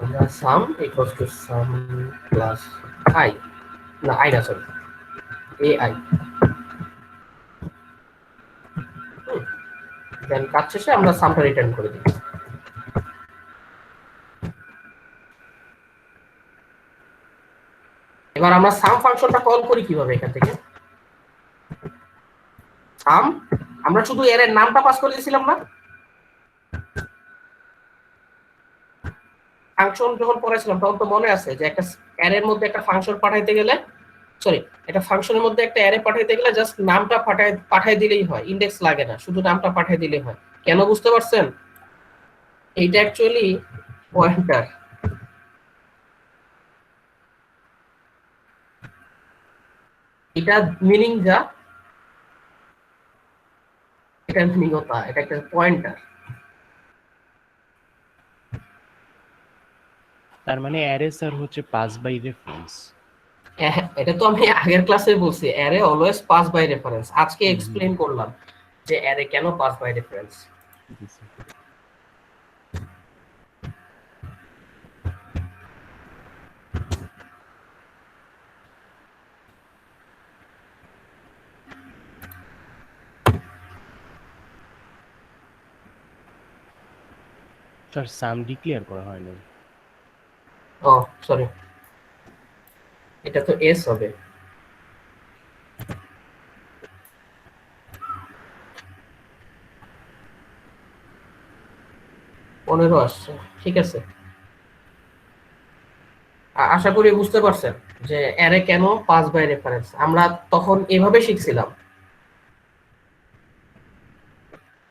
আমরা সাম equals to sum plus I, না I না, সরি, ai। দেন কাজ শেষে আমরা সামটা রিটার্ন করে দিই। এবার আমরা সাম ফাংশনটা কল করি কিভাবে? এখান থেকে সাম, আমরা শুধু এর নামটা পাস করে দিয়েছিলাম না, ফাংশন যখন পড়াইছিলাম তখন তো মনে আছে যে একটা অ্যারের মধ্যে একটা ফাংশন পাঠাইতে গেলে, সরি, একটা ফাংশনের মধ্যে একটা অ্যারে পাঠাইতে গেলে জাস্ট নামটা পাঠাই দিলেই হয়, ইন্ডেক্স লাগে না, শুধু নামটা পাঠাই দিলেই হয়। কেন বুঝতে পারছেন? এইটা অ্যাকচুয়ালি পয়েন্টার, এটা মিনিং যা, এটা মিনিং তা, এটা একটা পয়েন্টার। তার মানে অ্যারে স্যার হচ্ছে পাস বাই রেফারেন্স। এটা তো আমি আগের ক্লাসে বলছি, array always pass by reference. আজকে এক্সপ্লেইন করলাম যে অ্যারে কেন পাস বাই রেফারেন্স। স্যার সাম ডিক্লেয়ার করা হয় না। ও সরি, এটা তো এস হবে। পনেরো আসছে, ঠিক আছে। আশা করি বুঝতে পারছেন যে অ্যারে কেন পাস বাই রেফারেন্স। আমরা তখন এভাবে শিখছিলাম,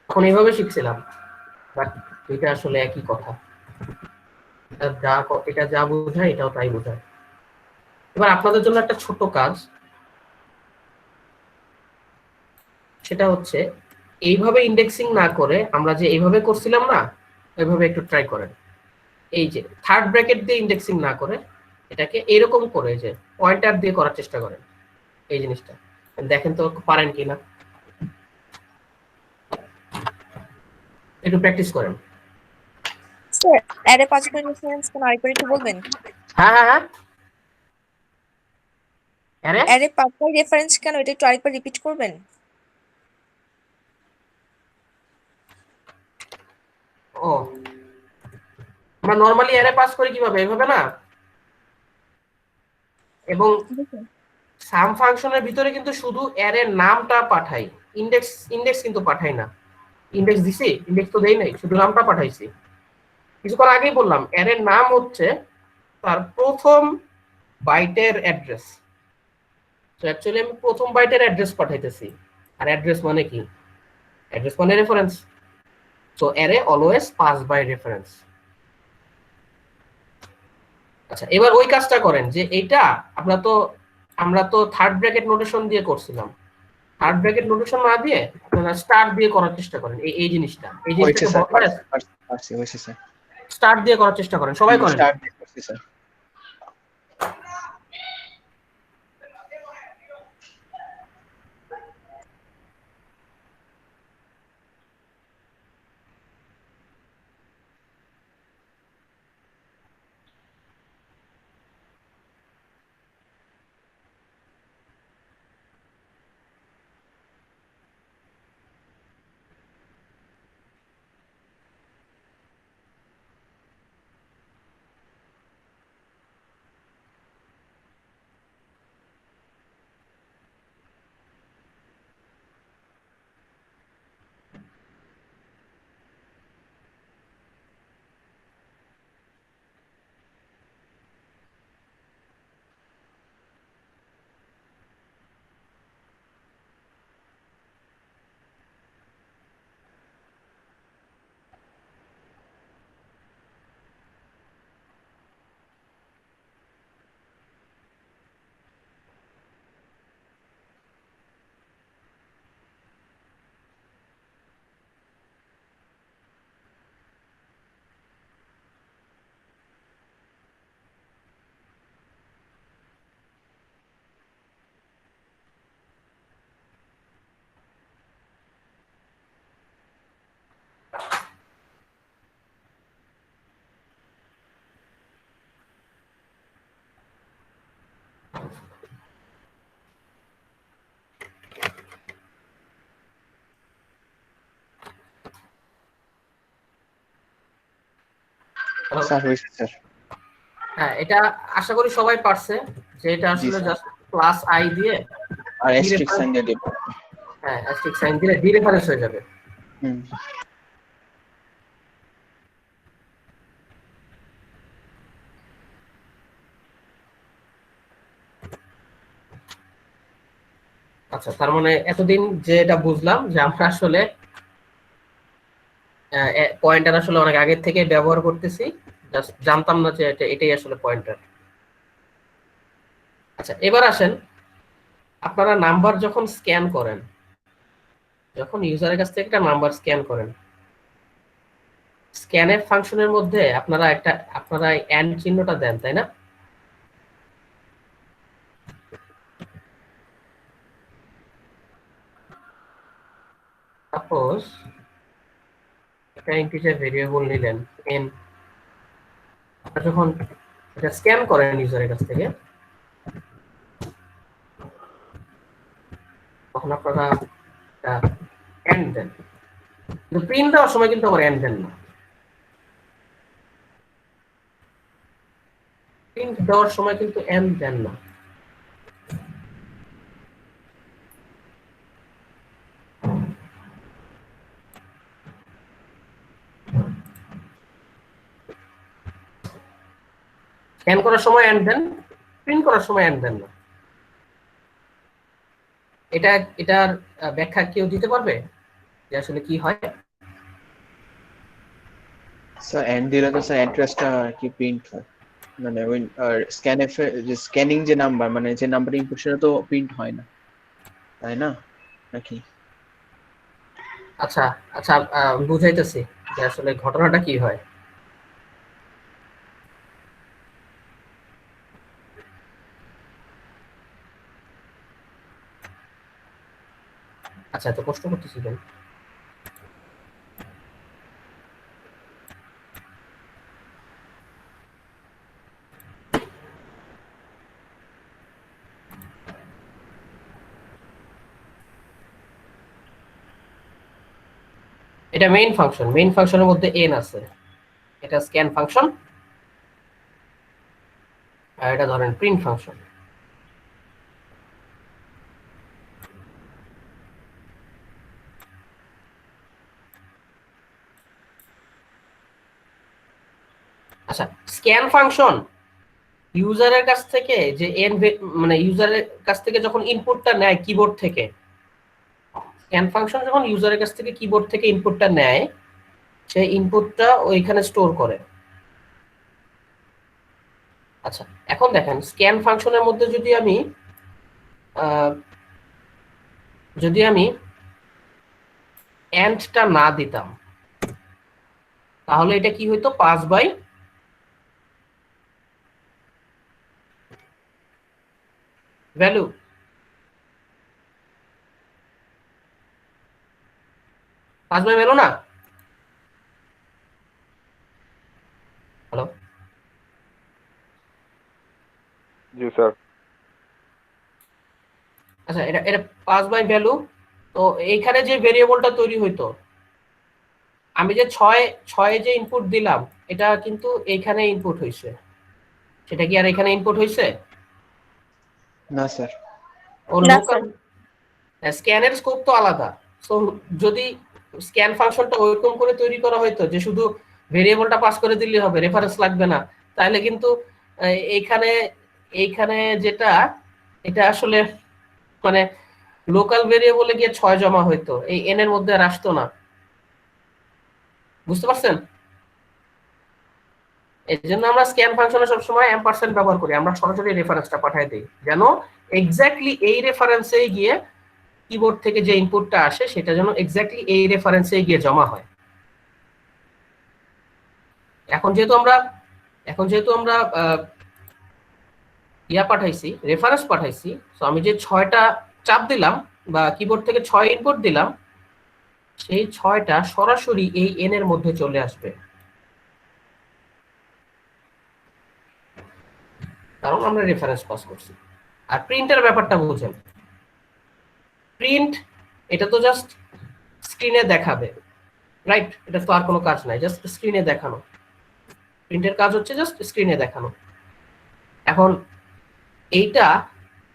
তখন এভাবে শিখছিলাম, বাট এটা আসলে একই কথা, এটা যা বোঝায় এটাও তাই বোঝায়। এবার আপনাদের জন্য একটা ছোট কাজ, সেটা হচ্ছে এইভাবে ইন্ডেক্সিং না করে আমরা যে এইভাবে করছিলাম না, ওইভাবে একটু ট্রাই করেন। এই যে থার্ড ব্র্যাকেট দিয়ে ইন্ডেক্সিং না করে এটাকে এরকম করে যে পয়েন্টার দিয়ে করার চেষ্টা করেন, এই জিনিসটা দেখেন তো পারেন কিনা, একটু প্র্যাকটিস করেন। স্যার অ্যারে 5 পয়েন্ট রেফারেন্স কোন আরেকবার একটু বলবেন? হ্যাঁ হ্যাঁ হ্যাঁ, আরে অ্যারে 5 পয়েন্ট রেফারেন্স কেন, এটা একটু আরেকবার রিপিট করবেন? ও আমরা নরমালি অ্যারে পাস করি কিভাবে, এভাবে না? এবং সাম ফাংশনের ভিতরে কিন্তু শুধু অ্যারের নামটা পাঠাই, ইন্ডেক্স ইন্ডেক্স কিন্তু পাঠাই না। ইন্ডেক্স দিছি? ইন্ডেক্স তো দেই নাই, শুধু নামটা পাঠাইছি। কিছুক্ষণ আগেই বললাম অ্যারের নাম হচ্ছে তার প্রথম বাইটের অ্যাড্রেস। তো অ্যাকচুয়ালি আমি প্রথম বাইটের অ্যাড্রেস পাঠাইতেছি। আর অ্যাড্রেস মানে কি? অ্যাড্রেস মানে reference. So array always pass by reference. আচ্ছা, এবার ওই কাজটা করেন যে এইটা আমরা তো থার্ড ব্র্যাকেট নোটেশন দিয়ে করছিলাম। থার্ড ব্র্যাকেট নোটেশন না দিয়ে আপনারা স্টার দিয়ে করার চেষ্টা করেন। এই জিনিসটা, এই হয়েছে জিনিসটাকে স্যার, বদলায় হয়েছে স্যার, স্টার দিয়ে করার চেষ্টা করেন, সবাই করেন। স্টার্ট করছি স্যার। স্যার হয়েছে স্যার। হ্যাঁ, এটা আশা করি সবাই পারছে যে এটা জি আসলে স্যার। জাস্ট প্লাস আই দিয়ে আর এস্ট্রিক সাইন দিয়ে দিব। হ্যাঁ অ্যাস্টেরিস্ক সাইন দিলে ডিরেফারেন্স হয়ে যাবে। হুম। আচ্ছা, তার মানে এতদিন যে এটা বুঝলাম যে আমরা আসলে পয়েন্টার আসলে অনেক আগের থেকে ব্যবহার করতেছি, জাস্ট জানতাম না যে এটাই আসলে পয়েন্টার। আচ্ছা, এবার আসেন আপনারা নাম্বার যখন স্ক্যান করেন, যখন ইউজারের কাছ থেকে একটা নাম্বার স্ক্যান করেন, স্ক্যানের ফাংশনের মধ্যে আপনারা এন্ড চিহ্নটা দেন, তাই না? সাপোজ একটা ইন্টিজার ভেরিয়েবল নিলেন n, আপনারা যখন এটা স্ক্যান করেন ইউজারের কাছ থেকে, তখন আপনারা এন্ড দেন, কিন্তু প্রিন্ট দেওয়ার সময় কিন্তু আবার এন্ড দেন না। প্রিন্ট দেওয়ার সময় কিন্তু এন্ড দেন না। স্ক্যান করার সময় এন্ড দেন, প্রিন্ট করার সময় এন্ড দেন না। এটার ব্যাখ্যা কেউ দিতে পারবে যে আসলে কি হয়? স্যার এন্ড দিলে তো স্যার অ্যাড্রেসটা কি প্রিন্ট হয়, মানে ওই স্ক্যানএফ যে স্ক্যানিং যে নাম্বার, মানে যে নাম্বার ইনপুট সেটা তো প্রিন্ট হয় না, তাই না নাকি? আচ্ছা আচ্ছা, বুঝাইতেছি যে আসলে ঘটনাটা কি হয়। আচ্ছা, এত কষ্ট করতেছি কেন? এটা মেইন ফাংশন, মেইন ফাংশনের মধ্যে n আছে, এটা স্ক্যান ফাংশন, আর এটা ধরেন প্রিন্ট ফাংশন। আচ্ছা, স্ক্যান ফাংশন ইউজারের কাছ থেকে যে মানে ইউজারের কাছ থেকে যখন ইনপুটটা নেয় কিবোর্ড থেকে, স্ক্যান ফাংশন যখন ইউজারের কাছ থেকে কিবোর্ড থেকে ইনপুটটা নেয়, সেই ইনপুটটা ওইখানে স্টোর করে। আচ্ছা, এখন দেখেন স্ক্যান ফাংশনের মধ্যে যদি আমি এন্ডটা না দিতাম, তাহলে এটা কি হইতো, pass by value. Pass by value না? হ্যালো, জি স্যার। আচ্ছা, এটা এটা পাস বাই ভ্যালু। তো এইখানে যে ভেরিয়েবলটা তৈরি হইতো, আমি যে ছয় যে ইনপুট দিলাম, এটা কিন্তু এইখানে ইনপুট হইছে, সেটা কি আর এখানে ইনপুট হইছে? না স্যার। ও না লোকাল স্ক্যানের স্কোপ তো আলাদা। সো যদি স্ক্যান ফাংশনটা ওইরকম করে তৈরি করা হইতো যে শুধু ভেরিয়েবলটা পাস করে দিলে হবে, রেফারেন্স লাগবে না, তাহলে কিন্তু এইখানে এইখানে যেটা, এটা আসলে মানে লোকাল ভেরিয়েবলে গিয়ে 6 জমা হইতো, এই n এর মধ্যে আর আসতো না। বুঝতে পারছেন? এই জন্য আমরা স্ক্যান ফাংশনে সবসময় এম্পারসেন্ট ব্যবহার করি, আমরা সরাসরি রেফারেন্সটা পাঠিয়ে দিই, যেন এক্স্যাক্টলি এই রেফারেন্সেই গিয়ে কিবোর্ড থেকে যে ইনপুটটা আসে সেটা যেন এক্স্যাক্টলি এই রেফারেন্সেই গিয়ে জমা হয়। এখন যেহেতু আমরা পাঠাইছি, রেফারেন্স পাঠাইছি, তো আমি যে 6টা চাপ দিলাম বা কিবোর্ড থেকে 6 ইনপুট দিলাম, সেই 6টা সরাসরি এই n এর মধ্যে চলে আসবে, কারণ আমরা রেফারেন্স পাস করছি। আর প্রিন্টের ব্যাপারটা বুঝেন, প্রিন্ট এটা তো জাস্ট স্ক্রিনে দেখাবে, রাইট? এটা তো আর কোনো কাজ নাই, জাস্ট স্ক্রিনে দেখানো। প্রিন্টের কাজ হচ্ছে জাস্ট স্ক্রিনে দেখানো। এখন এইটা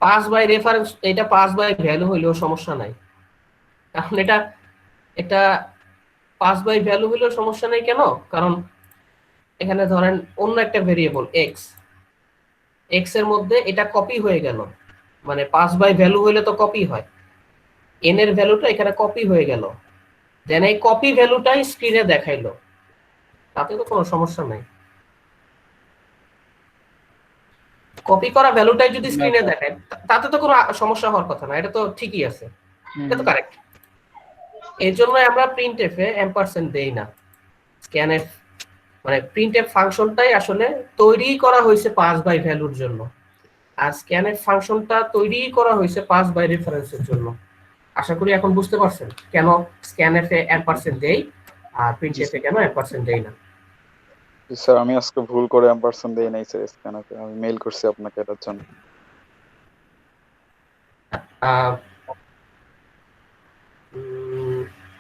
পাস বাই রেফারেন্স, এটা পাস বাই ভ্যালু হইলেও সমস্যা নাই, কারণ এটা পাস বাই ভ্যালু হইলেও সমস্যা নেই। কেন? কারণ এখানে ধরেন অন্য একটা ভেরিয়েবল এক্স এর মধ্যে এটা কপি হয়ে গেল, মানে পাস বাই ভ্যালু হইলে তো কপি হয়, এন এর ভ্যালুটা এখানে কপি হয়ে গেল, দেন এই কপি ভ্যালুটাই স্ক্রিনে দেখাইলো, তাতে তো কোনো সমস্যা নাই। কপি করা ভ্যালুটাই যদি স্ক্রিনে দেখায়, তাতে তো কোনো সমস্যা হওয়ার কথা না, এটা তো ঠিকই আছে, এটা তো কারেক্ট। এর জন্য আমরা প্রিন্টএফ এ এম্পারসেন্ট দেই না। স্ক্যানএফ মানে প্রিন্টএফ ফাংশনটাই আসলে তৈরি করা হয়েছে পাস বাই ভ্যালুর জন্য, আর স্ক্যানএফ ফাংশনটা তৈরি করা হয়েছে পাস বাই রেফারেন্সের জন্য। আশা করি এখন বুঝতে পারছেন কেন স্ক্যানএফ এ এম্পারসেন্ট দেই আর প্রিন্টএফ এ কেন এম্পারসেন্ট দেই না। স্যার আমি আজকে ভুল করে এম্পারসেন্ট দেই নাই স্যার স্ক্যানারে, আমি মেইল করছি আপনাকে এটার জন্য।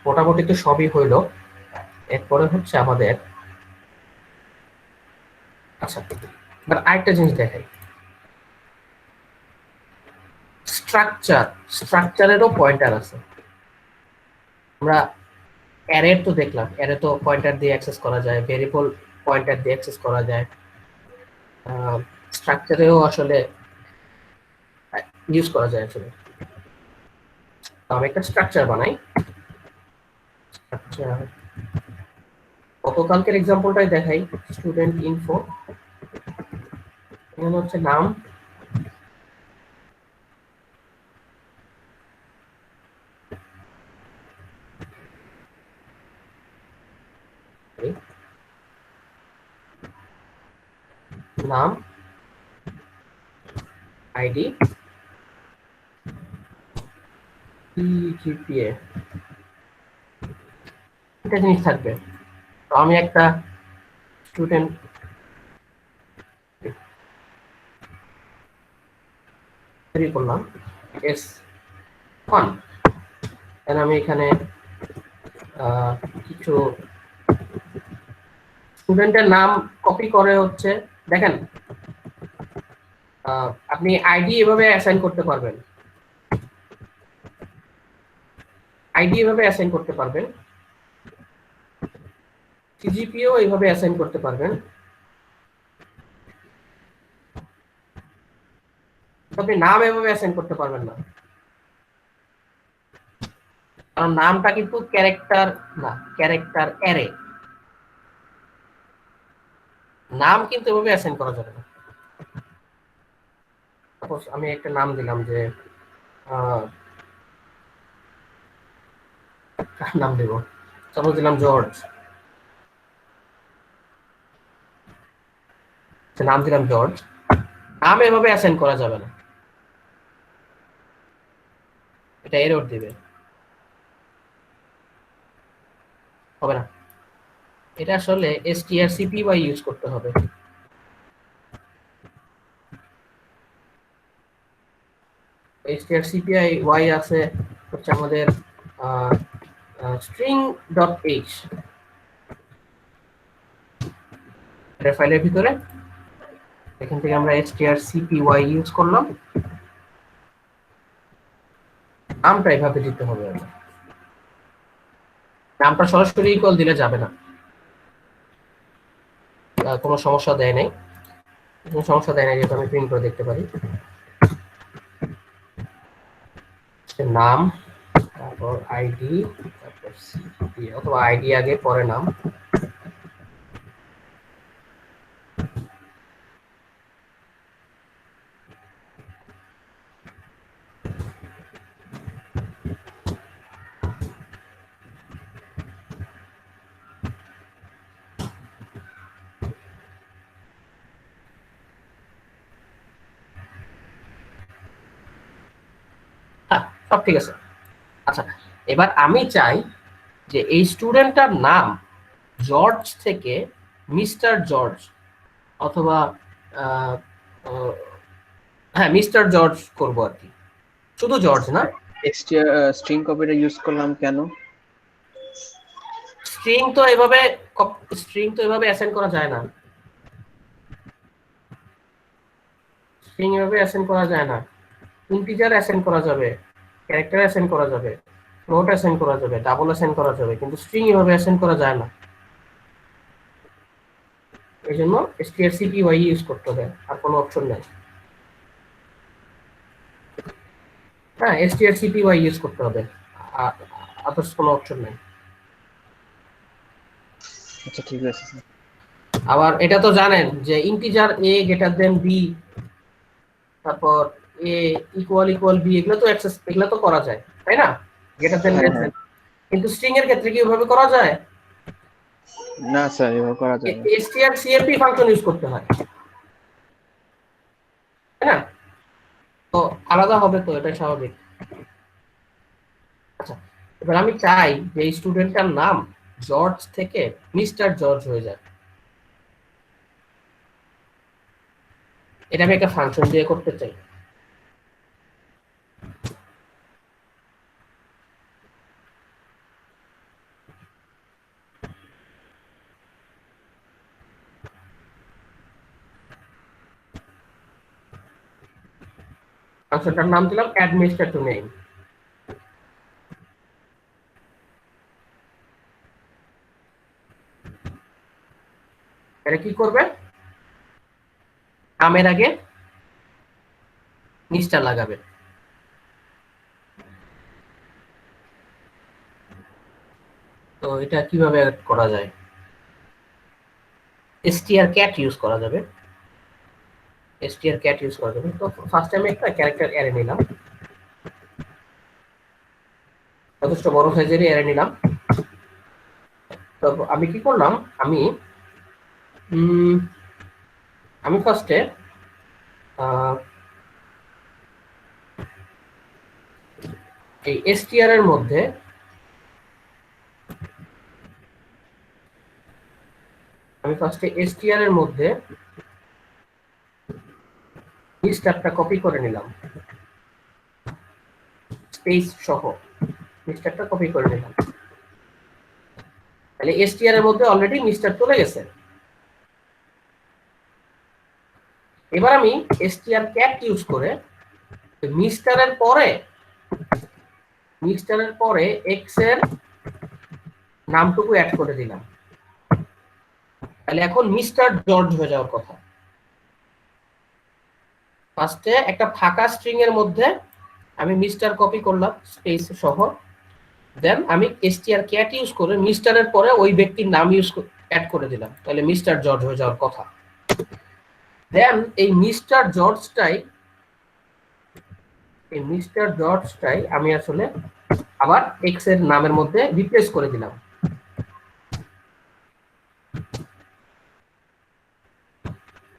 মোটামুটি তো সবই হইলো, এরপরে হচ্ছে আমাদের, আচ্ছা এবার আরেকটা জিনিস দেখাই, স্ট্রাকচারেরও পয়েন্টার আছে। আমরা অ্যারের তো দেখলাম, অ্যারে তো পয়েন্টার দিয়ে অ্যাক্সেস করা যায়, ভেরিয়েবল পয়েন্টার দিয়ে অ্যাক্সেস করা যায়, স্ট্রাকচারেও আসলে ইউজ করা যায় আসলে। আমি একটা স্ট্রাকচার বানাই, স্ট্রাকচার গতকালকের এক্সাম্পলটাই দেখাই, স্টুডেন্ট ইনফো, এখানে হচ্ছে নাম, নাম, আইডি, জিপিএ, এটা জিনিস থাকবে। তো আমি একটা স্টুডেন্ট তৈরি করলাম S1, আমি এখানে কিছু স্টুডেন্টের নাম কপি করে হচ্ছে, দেখেন আপনি আইডি এভাবে অ্যাসাইন করতে পারবেন, সিজিপিও এইভাবে অ্যাসাইন করতে পারবেন। আপনি নাম এভাবে অ্যাসাইন করতে পারবেন না, কারণ নামটা কিন্তু ক্যারেক্টার না, ক্যারেক্টার অ্যারে। নাম কিন্তু এভাবে অ্যাসাইন করা যাবে না। সাপোজ আমি একটা নাম দিলাম যে নাম দেব, সাপোজ দিলাম জর্জ, নাম দিলাম জর্জ। নাম এভাবে অ্যাসাইন করা যাবে না, এটা এরর দিবে, হবে না। এটা আসলে strcpy ইউজ করতে হবে। strcpy আছে হচ্ছে আমাদের string.h এর ফাইলের ভিতরে, এখান থেকে আমরা strcpy ইউজ করলাম, নামটা এইভাবে দিতে হবে। নামটা সরাসরি ইকুয়াল দিলে যাবে না, কোনো সমস্যা দেয় নাই, যেহেতু আমি প্রিন্ট করে দেখতে পারি। নাম, তারপর আইডি, তারপর সিপি, অথবা আইডি আগে পরে নাম। হ্যাঁ, সব ঠিক আছে। আচ্ছা, এবার আমি চাই যে এই স্টুডেন্টটার নাম জর্জ থেকে মিস্টার জর্জ, অথবা হ্যাঁ মিস্টার জর্জ করবো আর কি, শুধু জর্জ না। স্ট্রিং কপিটা ইউজ করলাম কেন? স্ট্রিং তো এভাবে অ্যাসাইন করা যায় না, ইন্টিজার অ্যাসাইন করা যাবে, ক্যারেক্টার অ্যাসাইন করা যাবে, ফ্লোট অ্যাসাইন করা যাবে, ডাবল অ্যাসাইন করা যাবে, কিন্তু স্ট্রিং এভাবে অ্যাসাইন করা যায় না। এই জন্য strcpy ইউজ করতে হবে, আর কোনো অপশন নেই। হ্যাঁ, strcpy ইউজ করতে হবে, আদার্স কোনো অপশন নেই। আচ্ছা ঠিক আছে স্যার। আবার এটা তো জানেন যে integer a greater than b, তারপর a ইকুয়াল b, এগুলো তো করা যায়, তাই না? Greater than less than. কিন্তু স্ট্রিং এর ক্ষেত্রে কি ওইভাবে করা যায় না স্যার, এভাবে করা যায় না। strcmp ফাংশন ইউজ করতে হয়, তাই না? তো আলাদা হবে, তো এটা স্বাভাবিক। আচ্ছা, এবার আমি চাই যে এই স্টুডেন্টটার নাম জর্জ থেকে মিস্টার জর্জ হয়ে যায়। এটা আমি একটা ফাংশন দিয়ে করতে চাই। ফাংশনটার নাম দিলাম অ্যাডমিনিস্ট্রেটর নেম। এটা কি করবে? নামের আগে মিস্টার লাগাবে। তো এটা কিভাবে করা যায়? strcat ইউজ করা যাবে, তো ফার্স্ট আমি একটা ক্যারেক্টার অ্যারে নিলাম, যথেষ্ট বড় সাইজেরই অ্যারে নিলাম। তো আমি কি করলাম, আমি ফার্স্টে এই str এর মধ্যে মিস্টারটা কপি করে নিলাম, স্পেস সহ মিস্টারটা কপি করে নিলাম। তাহলে str এর মধ্যে অলরেডি মিস্টার চলে গেছে। এবার আমি str cat ইউজ করে মিস্টারের পরে x এর নামটুকু অ্যাড করে দিলাম। তাহলে এখন মিস্টার জর্জ হয়ে যাওয়ার কথা। ফার্স্টে একটা ফাঁকা স্ট্রিং এর মধ্যে আমি মিস্টার কপি করলাম স্পেস সহ, দেন আমি str cat ইউজ করে মিস্টারের পরে ওই ব্যক্তির নাম অ্যাড করে দিলাম, তাহলে মিস্টার জর্জ হয়ে যাওয়ার কথা। দেন এই মিস্টার জর্জটাই আমি আসলে আবার এক্স এর নামের মধ্যে রিপ্লেস করে দিলাম।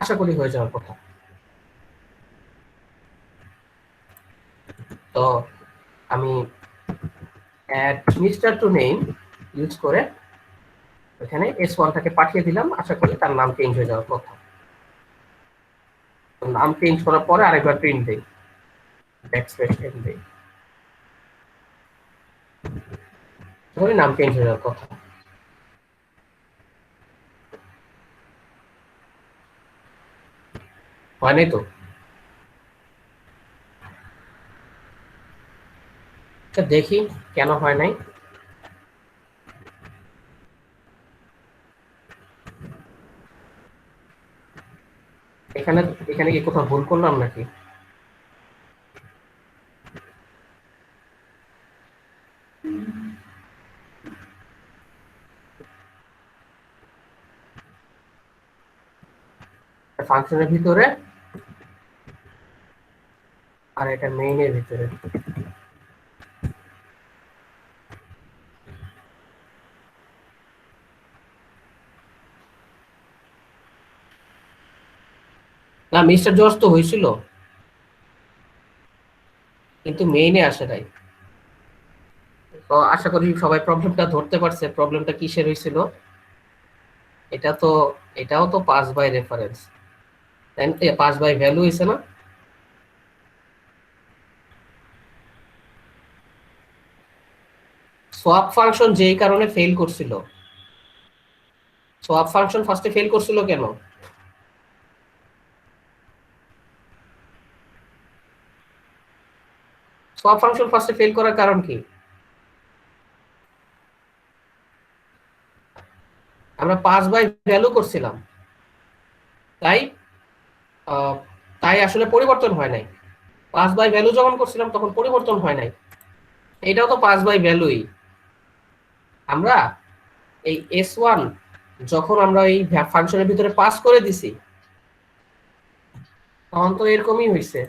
আশা করি হয়ে যাওয়ার কথা। তো আমি add mister two name use করে এখানে s1টাকে পাঠিয়ে দিলাম, আশা করি তার নাম চেঞ্জ হয়ে যাওয়ার কথা। নাম চেঞ্জ করার পরে আরেকবার প্রিন্ট দেই, ব্যাকস্পেস n দেই, তাহলে নাম চেঞ্জ হয়ে যাওয়ার কথা। হয়নি তো? দেখি কেন হয় নাই। এখানে এখানে কি কোথাও ভুল করলাম নাকি? ফাংশনের ভিতরে আর এটা মেইনের ভিতরে। না, মিস্টার জর্জ তো হয়েছিল, কিন্তু মেইনে আসে নাই। তো আশা করি সবাই প্রবলেমটা ধরতে পারছে, প্রবলেমটা কিসের হয়েছিল। এটাও তো pass by reference, pass by value হয়েছে না। সোয়াপ ফাংশন যেই কারণে ফেল করছিল, সোয়াপ ফাংশন ফার্স্টে ফেল করছিল কেন? সোয়াপ ফাংশন ফার্স্টে ফেল করার কারণ কি? আমরা পাস বাই ভ্যালু করছিলাম, তাই তাই আসলে পরিবর্তন হয় নাই। পাস বাই ভ্যালু যখন করছিলাম তখন পরিবর্তন হয় নাই, এটাও তো পাস বাই ভ্যালুই। আমরা এই s1 যখন আমরা এই ফাংশনের ভিতরে পাস করে দিছি তখন তো এরকমই হয়েছে,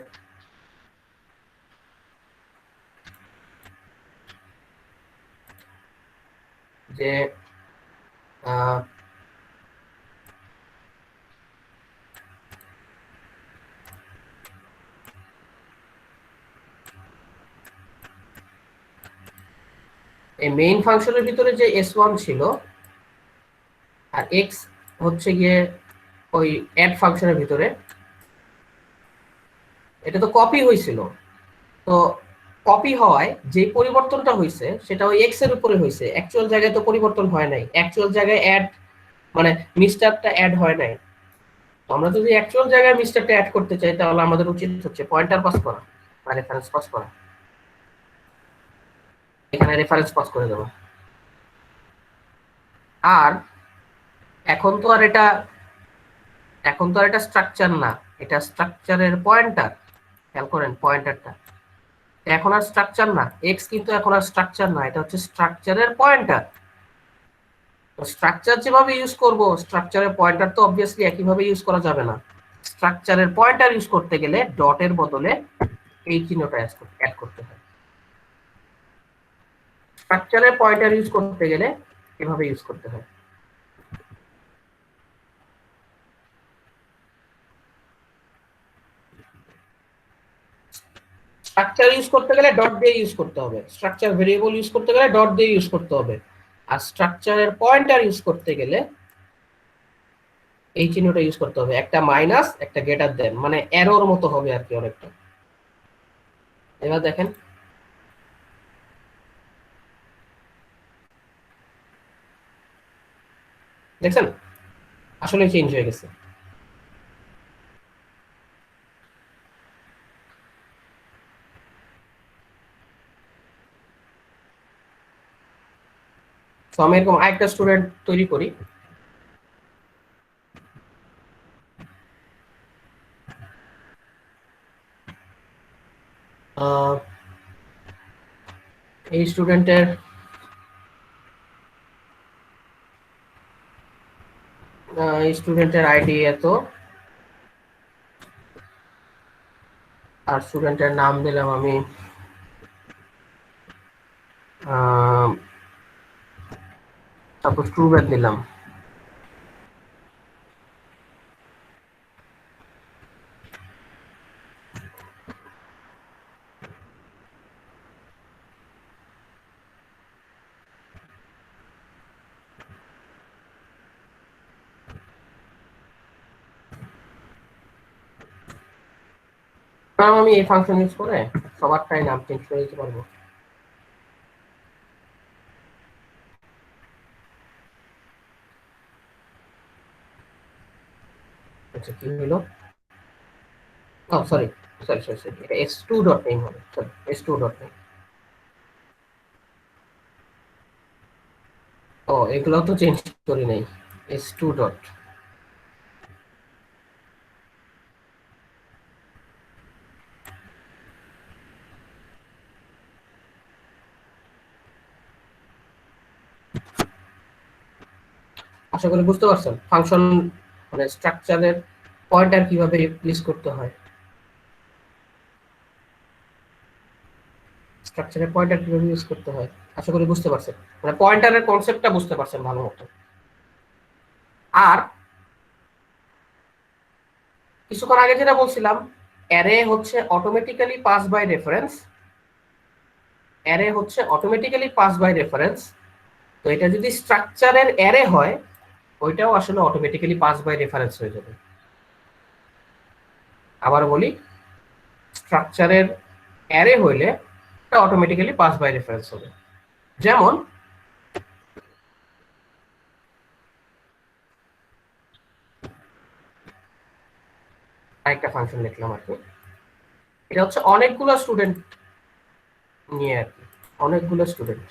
যে এই মেইন ফাংশনের ভিতরে যে s1 ছিল আর x হচ্ছে গিয়ে ওই অ্যাড ফাংশনের ভিতরে, এটা তো কপি হয়েছিল। তো কপি হওয়ায় যে পরিবর্তনটা হয়েছে সেটা ওই x এর উপরে হয়েছে, অ্যাকচুয়াল জায়গায় তো পরিবর্তন হয় নাই। অ্যাকচুয়াল জায়গায় অ্যাড মানে মিস্টারটা অ্যাড হয় নাই। তো আমরা যদি অ্যাকচুয়াল জায়গায় মিস্টারটা অ্যাড করতে চাই তাহলে আমাদের উচিত হচ্ছে পয়েন্টার পাস করা বা রেফারেন্স পাস করা। এখানে রেফারেন্স পাস করে দেবো। আর এখন তো আর এটা স্ট্রাকচার না, এটা স্ট্রাকচারের পয়েন্টার। খেয়াল করেন পয়েন্টারটা এখন আর স্ট্রাকচার না, এক্স কিন্তু এখন আর স্ট্রাকচার না, এটা হচ্ছে স্ট্রাকচারের পয়েন্টার। তো স্ট্রাকচার যেভাবে ইউজ করব, স্ট্রাকচারের পয়েন্টার তো অবভিয়াসলি একইভাবে ইউজ করা যাবে না। স্ট্রাকচারের পয়েন্টার ইউজ করতে গেলে ডটের বদলে এই চিহ্নটা অ্যাড করতে হয়। স্ট্রাকচারের পয়েন্টার ইউজ করতে গেলে এভাবে ইউজ করতে হয়। স্ট্রাকচার ইউজ করতে গেলে ডট দিয়ে ইউজ করতে হবে, স্ট্রাকচার ভেরিয়েবল ইউজ করতে গেলে ডট দিয়ে ইউজ করতে হবে, আর স্ট্রাকচারের পয়েন্টার ইউজ করতে গেলে এই চিহ্নটা ইউজ করতে হবে, একটা মাইনাস একটা গ্রেটার দেন, মানে এরর মতো হবে আর কি অনেকটা। এবার দেখেন দেখছেন আসলে চেঞ্জ হয়ে গেছে। তো আমি এরকম আরেকটা স্টুডেন্ট তৈরি করি। এই স্টুডেন্টের আইডি এত, আর স্টুডেন্টের নাম দিলাম আমি সাপোজ ট্রুবেট দিলাম। কারণ আমি এই ফাংশন ইউজ করে সবারটাই নাম চেঞ্জ করে দিতে পারবো। আচ্ছা কি হলো, ও সরি সরি সরি সরি, এটা s2 ডট নেম হবে, সরি s2 ডট নেম। ও এগুলো তো চেঞ্জ করি নাই, s2 ডট। আশা করি বুঝতে পারছেন ফাংশন মানে স্ট্রাকচারের পয়েন্টার কিভাবে ইউজ করতে হয়, স্ট্রাকচারের পয়েন্টার কিভাবে ইউজ করতে হয়। আশা করি বুঝতে পারছেন, মানে পয়েন্টারের কনসেপ্টটা বুঝতে পারছেন ভালো মতো। আর কিছুক্ষণ আগে যেটা বলছিলাম, অ্যারে হচ্ছে automatically pass by reference, array হচ্ছে অটোমেটিক্যালি পাস বাই রেফারেন্স। তো এটা যদি স্ট্রাকচারের অ্যারে হয়, ওইটাও আসলে অটোমেটিক্যালি পাস বাই রেফারেন্স হয়ে যাবে। আবার বলি, স্ট্রাকচারের অ্যারে হইলে এটা অটোমেটিক্যালি পাস বাই রেফারেন্স হবে। যেমন আরেকটা ফাংশন লিখলাম আর কি, এটা হচ্ছে অনেকগুলো স্টুডেন্ট নিয়ে আর কি, অনেকগুলো স্টুডেন্ট।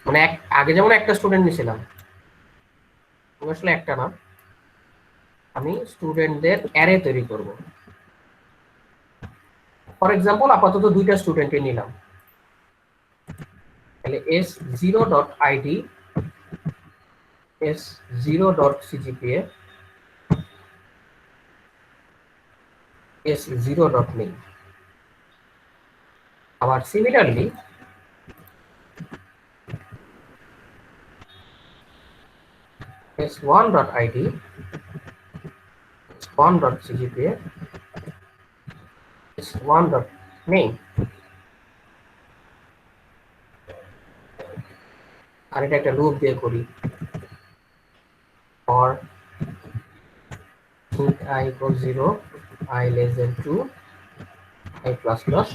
মানে আগে যেমন একটা স্টুডেন্ট নিয়েছিলাম, আসলে একটা না, আমি স্টুডেন্টদের অ্যারে তৈরি করব। ফর এক্সাম্পল আপাতত দুইটা স্টুডেন্টকে নিলাম, তাহলে s0.id s0.cgpa s0.name। আবার সিমিলারলি s1.id s1.cgpa s1.name। আর এটা একটা লুপ দিয়ে করি, for int I equals 0, I less than 2, I plus plus,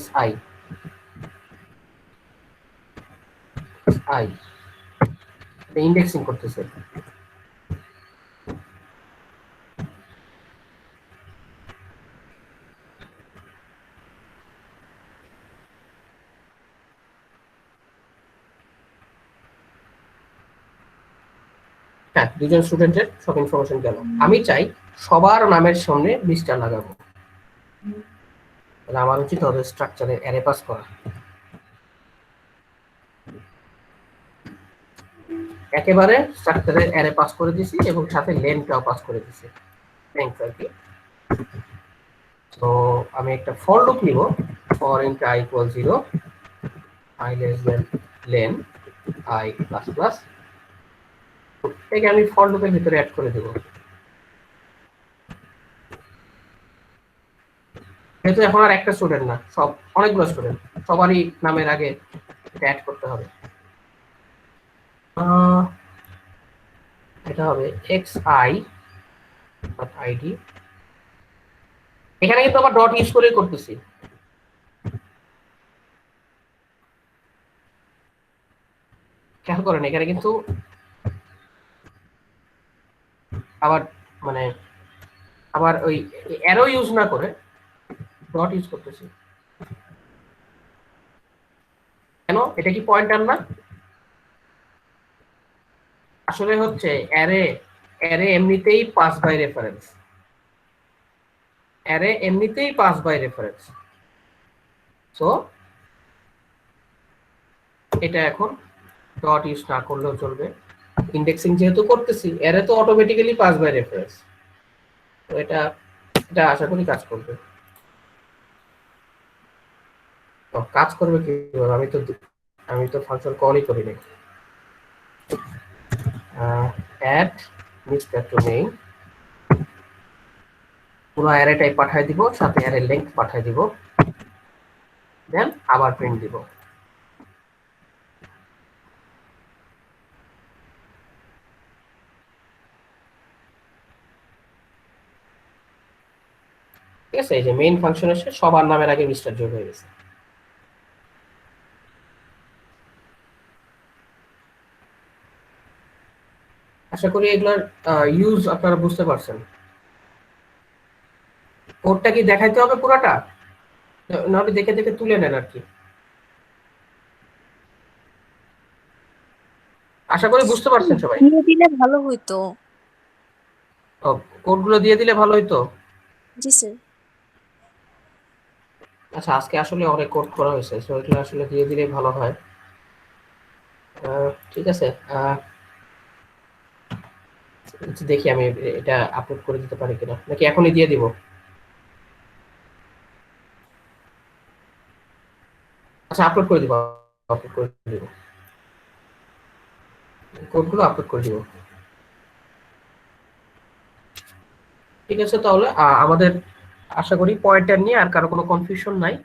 si indexing করতেছে। হ্যাঁ, দুজন স্টুডেন্টের সব ইনফরমেশন গেল। আমি চাই সবার নামের সামনে লিস্টটা লাগাবো, তাহলে আমার উচিত হবে স্ট্রাকচারে অ্যারে পাস করা। একেবারে স্ট্রাকচারে অ্যারে পাস করে দিছি এবং সাথে লেনটাও পাস করে দিছি, থ্যাঙ্কস আর কি। তো আমি একটা ফর লুপ নিব, for int I equals 0, I less than len I plus plus, এটাকে আমি ফর লুপের ভিতরে অ্যাড করে দেব। যেহেতু এখন আর একটা স্টুডেন্ট না, সব অনেকগুলো স্টুডেন্ট, সবারই নামের আগে এটা অ্যাড করতে হবে। এটা হবে xi.id। এখানে কিন্তু আবার ডট ইউজ করে করতেছি। খেয়াল করেন এখানে কিন্তু আবার মানে আবার ওই অ্যারো ইউজ না করে ডট ইউজ করতেছি। কেন? এটা কি পয়েন্টার না? আসলে হচ্ছে অ্যারে অ্যারে এমনিতেই পাস বাই রেফারেন্স, অ্যারে এমনিতেই পাস বাই রেফারেন্স। সো এটা এখন ডট ইউজ না করলেও চলবে, ইন্ডেক্সিং যেহেতু করতেছি, অ্যারে তো অটোমেটিক্যালি পাস বাই রেফারেন্স। তো এটা এটা আশা করি কাজ করবে। তো কাজ করবে কিভাবে? আমি তো ফাংশন কলই করি নাই। অ্যাড মিস্টার টু নেম, পুরো অ্যারে টাইপ পাঠিয়ে দিব, সাথে অ্যারে লেংথ পাঠিয়ে দিব, দেন আবার প্রিন্ট দিব। ঠিক আছে, এই যে মেইন ফাংশন এসে সবার নামের আগে মিস্টার যোগ হয়ে গেছে। আশা করি এগুলোর ইউজ আপনারা বুঝতে পারছেন। কোডটা কি দেখাইতে হবে পুরোটা, নাহলে দেখে দেখে তুলে নেন আর কি। আশা করি বুঝতে পারছেন সবাই। দিয়ে দিলে ভালো হইতো। কোডগুলো দিয়ে দিলে ভালো হইতো। জি স্যার। আচ্ছা, আজকে আসলে অনেক কোড করা হয়েছে, সো এগুলো আসলে দিয়ে দিলে ভালো হয়। ঠিক আছে, দেখি আমি এটা আপলোড করে দিতে পারি কিনা, নাকি এখনই দিয়ে দিব। আচ্ছা, আপলোড করে দিব, আপলোড করে দিব, কোডগুলো আপলোড করে দিব। ঠিক আছে, তাহলে আমাদের আশা করি পয়েন্টার নিয়ে আর কারো কোনো কনফিউশন নাই।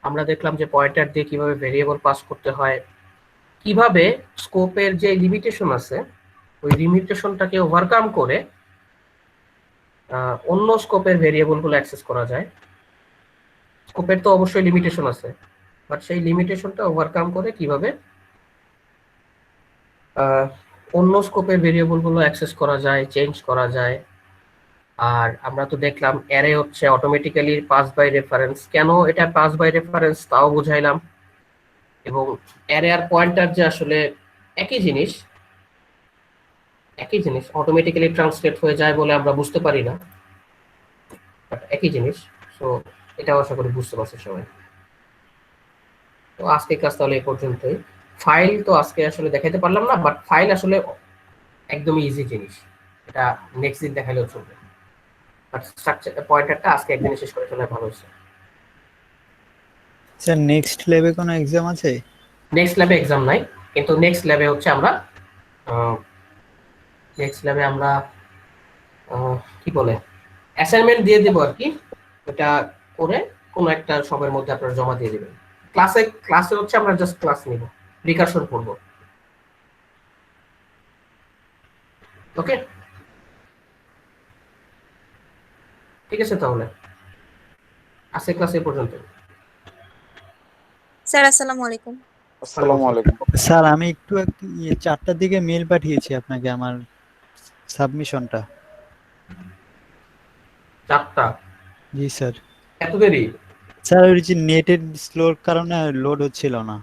আমরা দেখলাম যে পয়েন্টার দিয়ে কিভাবে ভেরিয়েবল পাস করতে হয়, কিভাবে স্কোপের যে লিমিটেশন আছে ওই লিমিটেশনটাকে ওভারকাম করে অন্য স্কোপের ভেরিয়েবলগুলো অ্যাক্সেস করা যায়। স্কোপের তো অবশ্যই লিমিটেশন আছে, বাট সেই লিমিটেশনটা ওভারকাম করে কিভাবে অন্য স্কোপের ভেরিয়েবলগুলো অ্যাক্সেস করা যায়, চেঞ্জ করা যায়। আর আমরা তো দেখলাম অ্যারে হচ্ছে অটোমেটিক্যালি পাস বাই রেফারেন্স, কেন এটা পাস বাই রেফারেন্স তাও বুঝাইলাম। এবং অ্যারে আর পয়েন্টার যে আসলে একই জিনিস, একই জিনিস অটোমেটিক্যালি ট্রান্সলেট হয়ে যায় বলে আমরা বুঝতে পারি না, বাট একই জিনিস। সো এটাও আশা করি বুঝতে পারছে সবাই। তো আজকে কাজ তাহলে এই পর্যন্তই। ফাইল তো আজকে আসলে দেখাইতে পারলাম না, বাট ফাইল আসলে একদমই ইজি জিনিস, এটা নেক্সট দিন দেখাইলেও চলবে। বাট স্ট্রাকচার পয়েন্টারটা আজকে একদিনে শেষ করে ফেলে ভালো হচ্ছে। স্যার নেক্সট ল্যাবে কোনো এক্সাম আছে? নেক্সট ল্যাবে এক্সাম নাই, কিন্তু নেক্সট ল্যাবে হচ্ছে আমরা কি বলে অ্যাসাইনমেন্ট দিয়ে দেবো আর কি। এটা করে কোনো একটা সময়ের মধ্যে আপনারা জমা দিয়ে দেবেন। ক্লাসে হচ্ছে আমরা জাস্ট ক্লাস নিব, রিকারশন করব। ওকে, ঠিক আছে, তাহলে আজকে ক্লাসে পর্যন্ত। স্যার আসসালামু আলাইকুম। আসসালামু আলাইকুম। স্যার আমি একটু 4টার দিকে মেল পাঠিয়েছি আপনাকে আমার সাবমিশনটা। 4টা? জি স্যার। এত দেরি? স্যার ওই যে নেটের স্লোর কারণে লোড হচ্ছিল না।